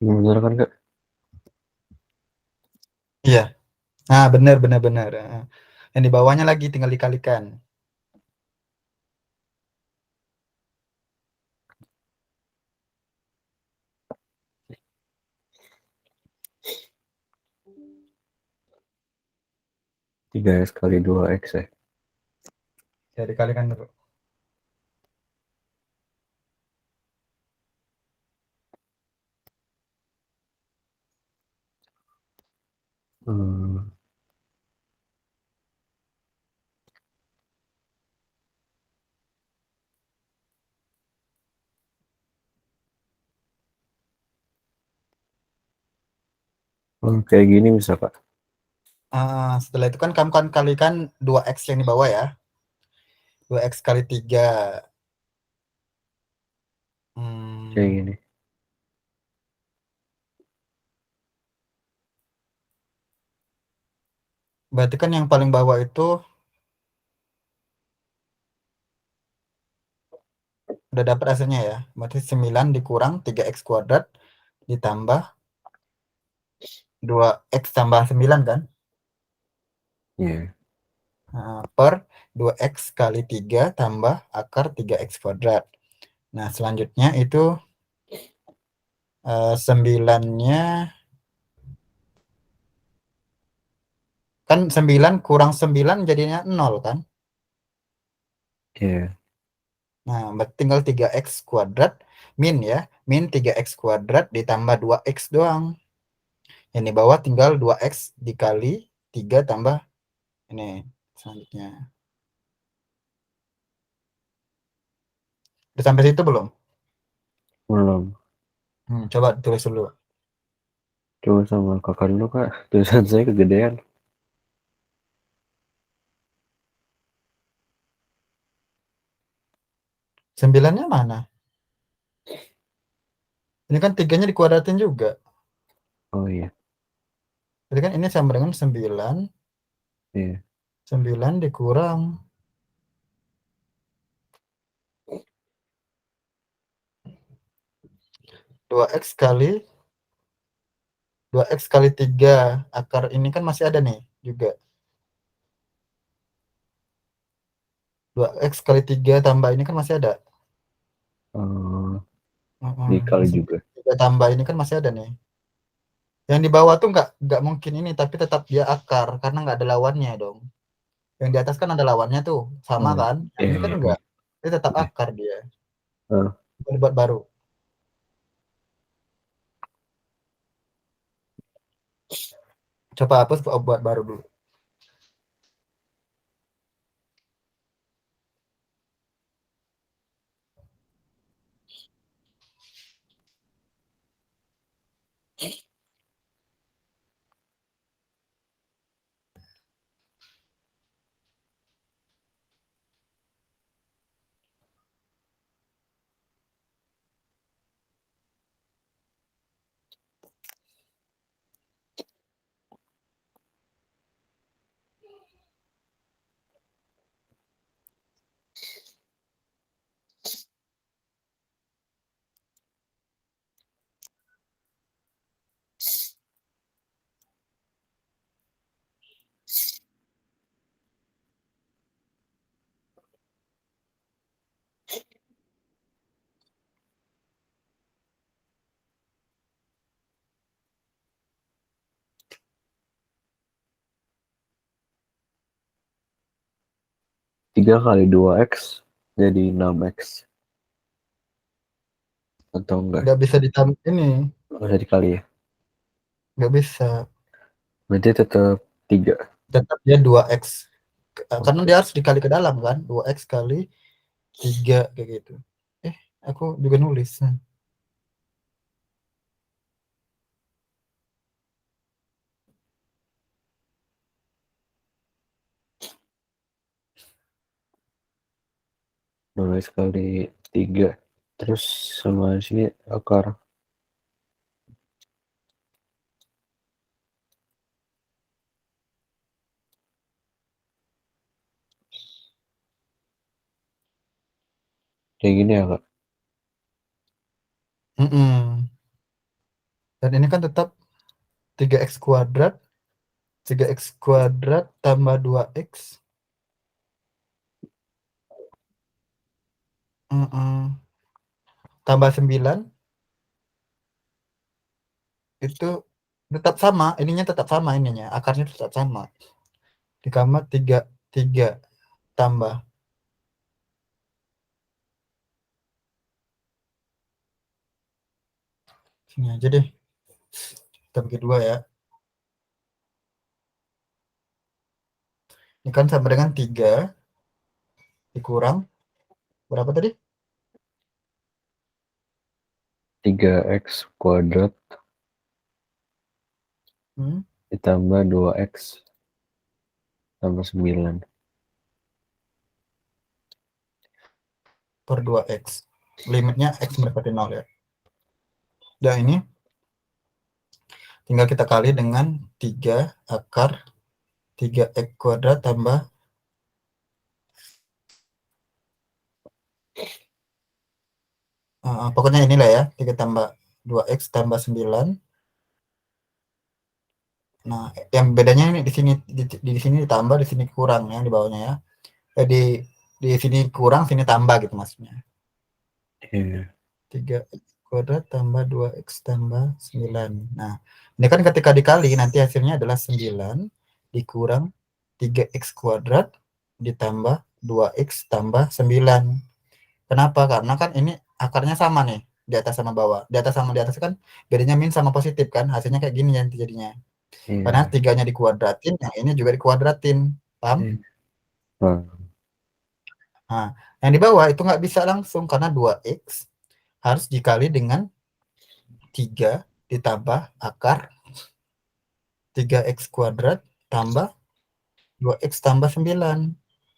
Bener kan Kak? Iya. Nah, benar benar benar. Yang di bawahnya lagi tinggal dikalikan. 3X kali 2X ya. Ya, dikalikan dulu. Hmm. Kayak gini bisa Kak. Setelah itu kan kamu kan kalikan 2x yang di bawah ya. 2x kali 3. Kayak gini. Berarti kan yang paling bawah itu udah dapat hasilnya ya. Berarti 9 dikurang 3x kuadrat ditambah 2x tambah 9 kan. Iya. Per 2x kali 3 tambah akar 3x kuadrat. Nah, selanjutnya itu 9-nya kan 9 kurang 9 jadinya 0 kan. Iya. Nah, berarti tinggal 3x kuadrat min ya. Min 3x kuadrat ditambah 2x doang. Yang di bawah tinggal 2x dikali 3 tambah ini selanjutnya. Udah sampai situ belum? Belum. Coba tulis dulu. Coba sama kakak dulu kak. Tulisan saya kegedean. 9-nya mana? Ini kan 3-nya dikuadratin juga. Oh iya. Jadi kan ini sama dengan 9. Iya. 9 dikurang 2x kali 2x kali 3 akar ini kan masih ada nih juga. 2x kali 3 tambah ini kan masih ada. Dikali juga. 3 tambah ini kan masih ada nih. Yang di bawah tuh nggak mungkin ini, tapi tetap dia akar karena nggak ada lawannya dong. Yang di atas kan ada lawannya tuh, sama Oh, kan? Yang iya, ini kan iya, iya. enggak. Dia tetap Iya. akar dia. Ah, Buat baru. Coba hapus buat baru dulu. tiga kali 2x jadi 6x. Atau enggak? Nggak bisa ditambah ini, Nggak usah dikali ya. nggak bisa. Berarti tetap 3. Tetap dia 2x. Karena Oke. dia harus dikali ke dalam kan, 2x kali 3 kayak gitu. Aku juga nulis. 12 kali 3. Terus sama sini akar. Kayak gini ya kak. Dan ini kan tetap 3x kuadrat 3x kuadrat tambah 2x tambah 9 itu tetap sama, ininya tetap sama, ininya akarnya tetap sama, ditambah 3 tambah sini aja deh, kita bagi 2 ya. Ini kan sama dengan 3 dikurang berapa tadi? 3x kuadrat Hmm? ditambah 2x. tambah 9. Per 2x. Limitnya x mendekati 0 ya. Dan ini tinggal kita kali dengan 3 akar 3x kuadrat tambah pokoknya inilah ya, 3 tambah 2x tambah 9. Nah, yang bedanya ini di sini di sini ditambah, di sini kurang ya di bawahnya ya. Di sini kurang, sini tambah gitu maksudnya. Iya. 3x kuadrat tambah 2x tambah 9. Nah, ini kan ketika dikali nanti hasilnya adalah 9 dikurang 3x kuadrat ditambah 2x tambah 9. Kenapa? Karena kan ini akarnya sama nih, di atas sama bawah. Di atas sama di atas kan bedanya min sama positif kan, hasilnya kayak gini nanti jadinya. Karena Iya. 3-nya dikuadratin, yang ini juga dikuadratin. Paham? Iya. Paham. Nah, yang di bawah itu nggak bisa langsung karena 2x harus dikali dengan 3 ditambah akar 3x kuadrat tambah 2x tambah 9.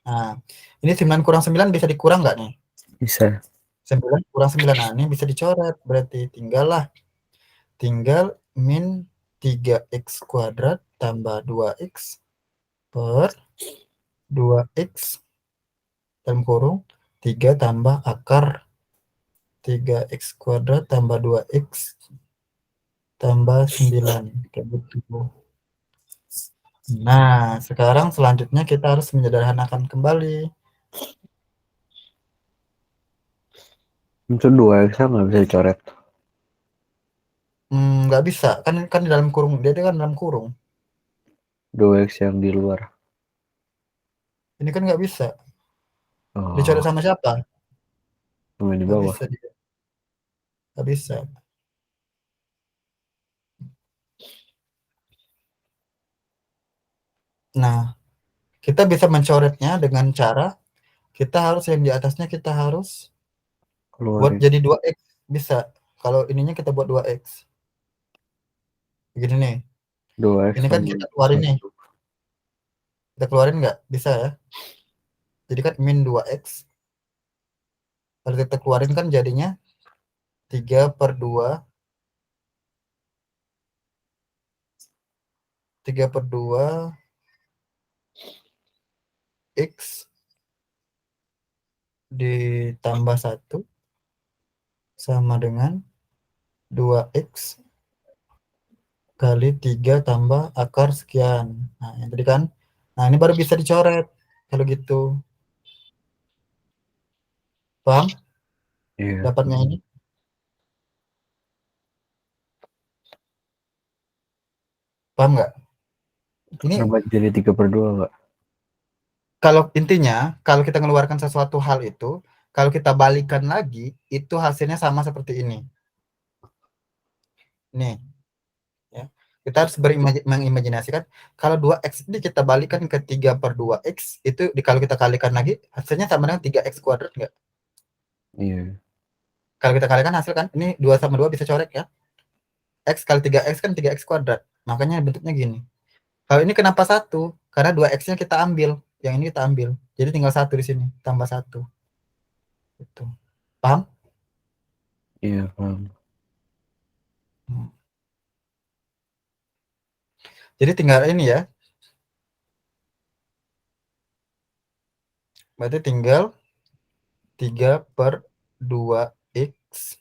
Nah, ini 9 kurang 9 bisa dikurang nggak nih? Bisa. 9 kurang 9. Nah, ini bisa dicoret. Berarti tinggal min 3x kuadrat tambah 2x per 2x dalam kurung 3 tambah akar 3x kuadrat tambah 2x tambah 9. Kayak gitu. Nah, sekarang selanjutnya kita harus menyederhanakan kembali. Itu 2x nggak bisa dicoret. Nggak bisa, kan di dalam kurung. Dia kan dalam kurung. 2x yang di luar. Ini kan nggak bisa. Dicoret Oh, sama siapa? yang di Nggak bawah. bisa dia. Nggak bisa. Nah, kita bisa mencoretnya dengan cara kita harus yang di atasnya kita harus buat Keluarin. jadi 2x. Bisa. Kalau ininya kita buat 2x. Begini nih. 2x Ini kan tambah kita keluarin nih. 1. Kita keluarin nggak? Bisa ya. Jadi kan min 2x. Kalau kita keluarin kan jadinya 3/2. 3/2 x ditambah 1 sama dengan 2x kali 3 tambah akar sekian. Nah, yang tadi kan. Nah, ini baru bisa dicoret. Kalau gitu. Paham? Iya. Dapatnya ini. Paham nggak? Ini Kenapa jadi 3/2 nggak? kalau intinya, kalau kita mengeluarkan sesuatu hal itu, kalau kita balikan lagi, itu hasilnya sama seperti ini. Nih, ya. Kita harus mengimajinasikan kalau 2x ini kita balikan ke 3/2x, itu kalau kita kalikan lagi, hasilnya sama dengan 3x kuadrat nggak? Iya. Kalau kita kalikan hasil kan, ini 2 sama 2 bisa coret ya. X kali 3x kan 3x kuadrat. Makanya bentuknya gini. Kalau ini kenapa 1? Karena 2x-nya kita ambil. Yang ini kita ambil. Jadi tinggal 1 di sini. Tambah 1. Gitu. Paham? Iya, paham. Jadi tinggal ini ya. Berarti tinggal 3/2x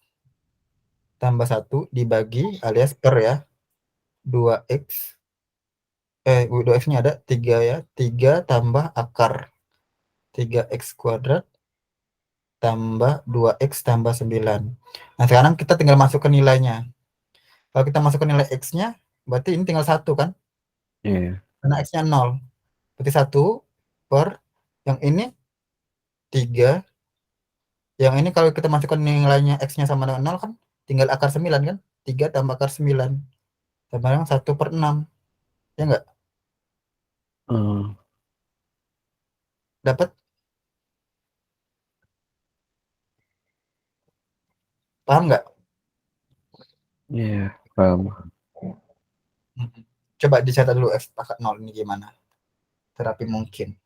tambah 1 dibagi alias per ya. 2x. 2x-nya ada 3 ya. 3 tambah akar 3x kuadrat tambah 2x tambah 9. Nah, sekarang kita tinggal masukkan nilainya. Kalau kita masukkan nilai x-nya, berarti ini tinggal 1 kan? Iya. Karena x-nya 0. Berarti 1 per yang ini 3. Yang ini kalau kita masukkan nilainya x-nya sama dengan 0 kan? Tinggal akar 9 kan? 3 tambah akar 9. Sama dengan 1/6. Ya enggak? Oh, Dapat? Paham nggak? iya, paham. Coba dicatat dulu x pangkat 0 ini gimana? terapi mungkin.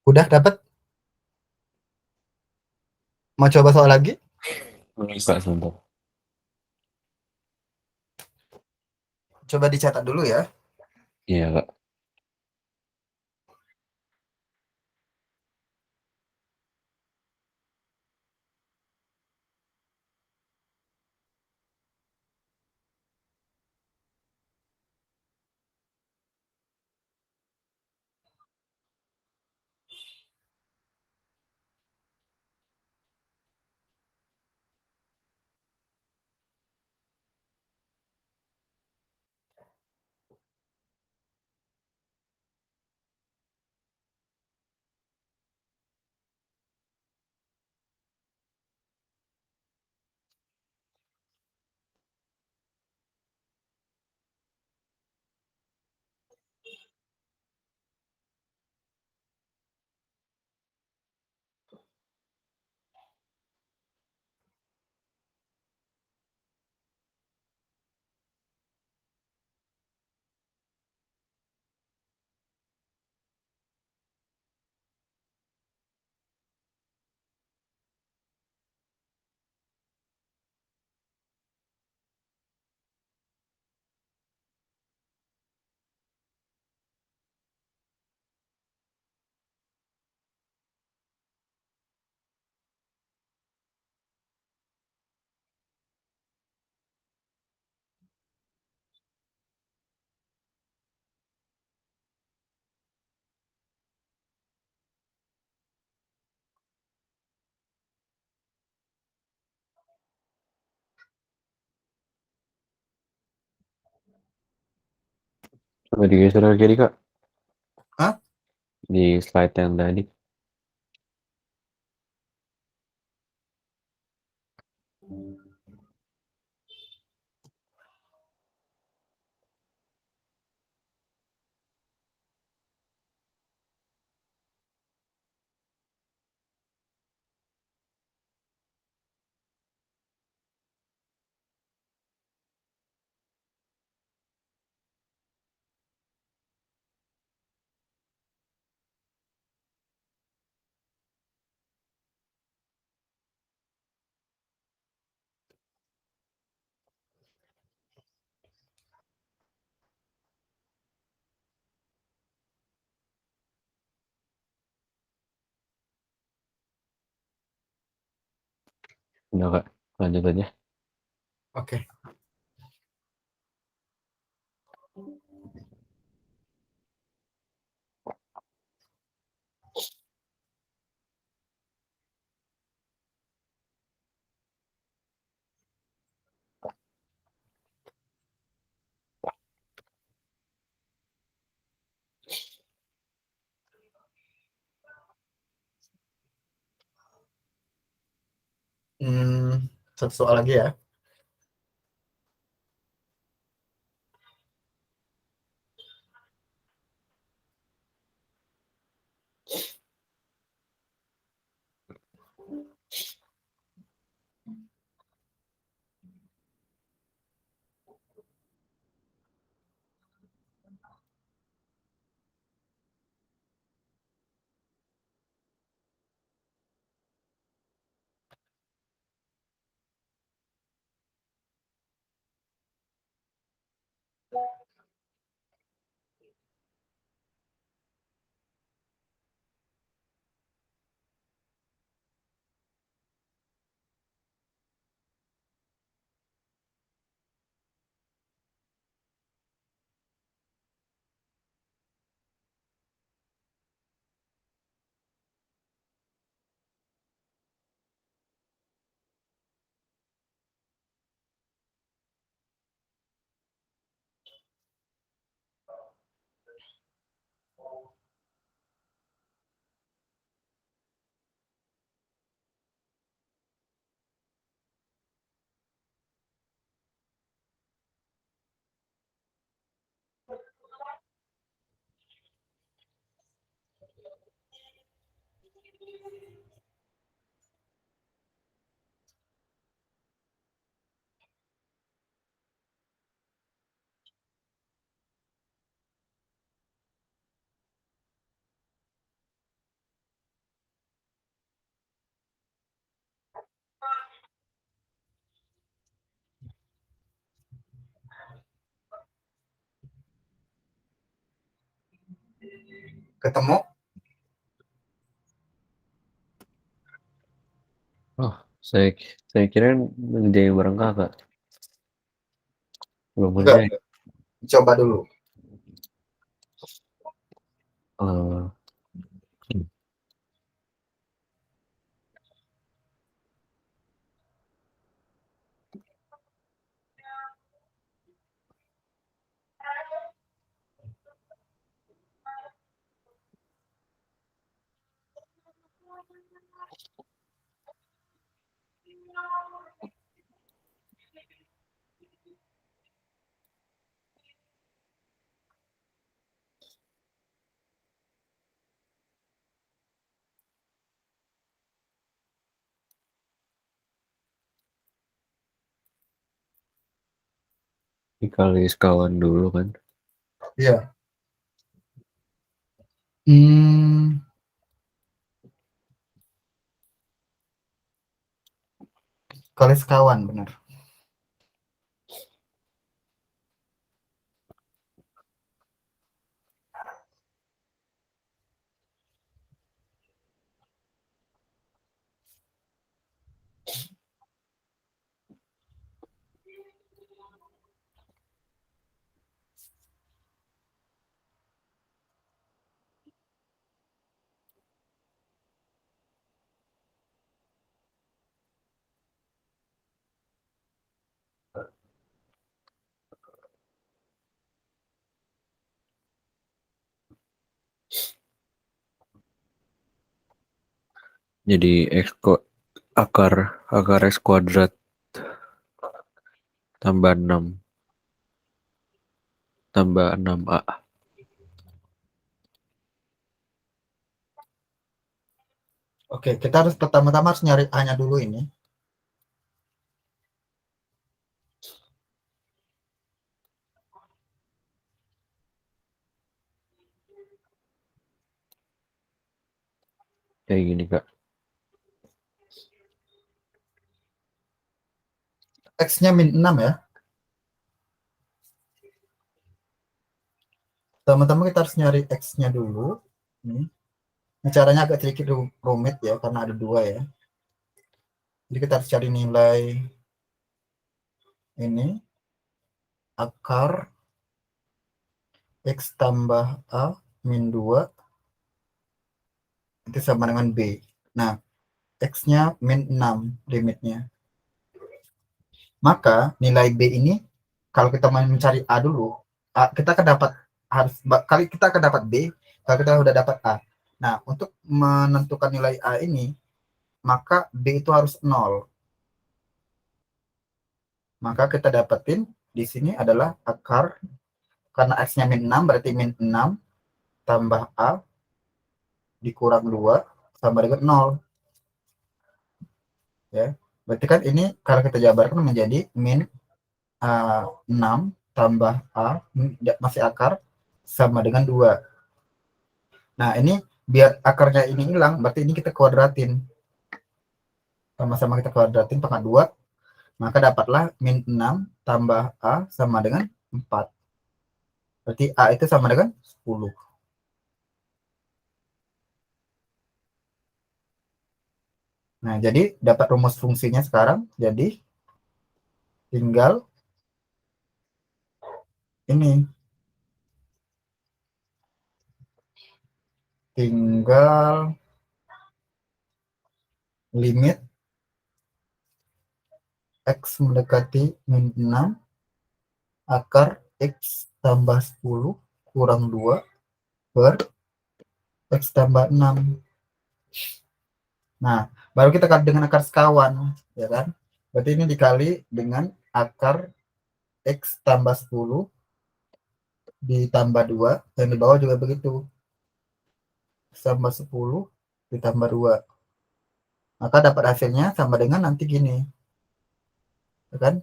Udah dapat? Mau coba soal lagi? Enggak, sebentar. Coba dicatat dulu ya. Iya, Kak. Coba digeser ke kiri, Kak. Hah? Di slide yang tadi. Udah, Kak. Lanjut aja. Oke. Satu soal lagi ya. Ketemu? Oh, saya kira ngerjain bareng kakak. Belum Enggak, ngerjain. coba dulu. Eh, dikali sekawan dulu kan. Iya. Kali sekawan, benar. Jadi akar x kuadrat tambah 6 tambah 6a. Oke, kita harus pertama-tama harus nyari A-nya dulu ini. Kayak gini kak. X-nya min 6 ya. Pertama-tama kita harus nyari X-nya dulu. Ini. Caranya agak sedikit rumit ya, karena ada 2 ya. Jadi kita harus cari nilai ini. Akar X tambah A min 2 itu sama dengan B. Nah, X-nya min 6 limitnya. Maka nilai B ini, kalau kita mencari A dulu, kita akan dapat kali kita akan dapat B, kalau kita sudah dapat A. Nah, untuk menentukan nilai A ini, maka B itu harus 0. Maka kita dapetin di sini adalah akar, karena X-nya min 6, berarti min 6 tambah A dikurang 2 sama dengan 0. Ya. Berarti kan ini kalau kita jabarkan menjadi min 6 tambah A, masih akar, sama dengan 2. Nah, ini biar akarnya ini hilang, berarti ini kita kuadratin. Sama-sama kita kuadratin pangkat 2, maka dapatlah min 6 tambah A sama dengan 4. Berarti A itu sama dengan 10. Nah, jadi dapat rumus fungsinya sekarang. Jadi tinggal ini. Tinggal limit X mendekati min 6 akar X tambah 10 kurang 2 per X tambah 6. Nah, baru kita kali dengan akar sekawan, ya kan? Berarti ini dikali dengan akar X tambah 10 ditambah 2, dan di bawah juga begitu. X tambah 10 ditambah 2. Maka dapat hasilnya sama dengan nanti gini. Ya kan?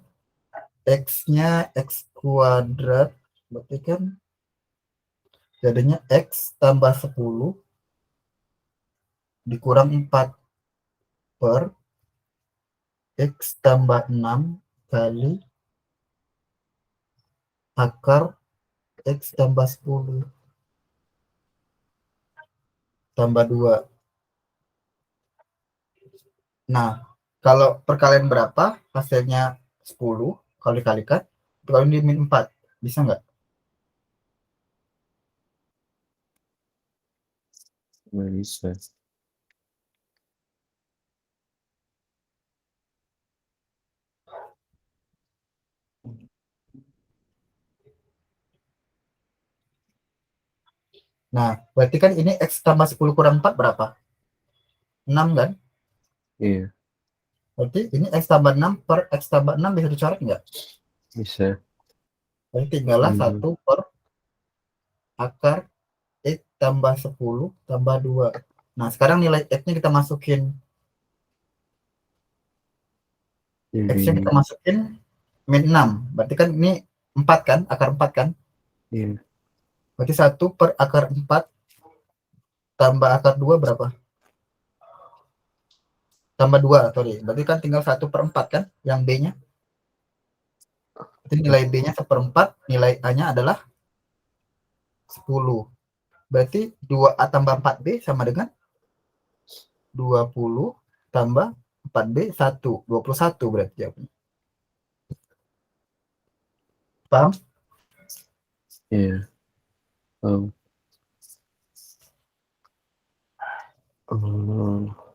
X-nya X kuadrat, berarti kan jadinya X tambah 10 dikurang 4 per X tambah 6 kali akar X tambah 10 tambah 2. Nah, kalau perkalian berapa hasilnya 10 kalau dikalikan, kalau di min 4, bisa nggak? Nggak bisa. Nah, berarti kan ini X tambah 10 kurang 4 berapa? 6 kan? Iya, Berarti ini X tambah 6 per X tambah 6 bisa dicoret nggak? bisa. Berarti tinggallah Hmm, 1 per akar X tambah 10 tambah 2. Nah, sekarang nilai X-nya kita masukin. X-nya jadi kita masukin min 6. Berarti kan ini 4 kan? Akar 4 kan? iya, Berarti 1 per akar 4 tambah akar 2 berapa? Tambah 2, sorry. Berarti kan tinggal 1 per 4 kan? Yang B-nya. Berarti nilai B-nya 1/4, nilai A-nya adalah 10. Berarti 2A tambah 4B sama dengan 20 tambah 4B 1. 21 berarti jawabnya. Paham? iya. Um, um,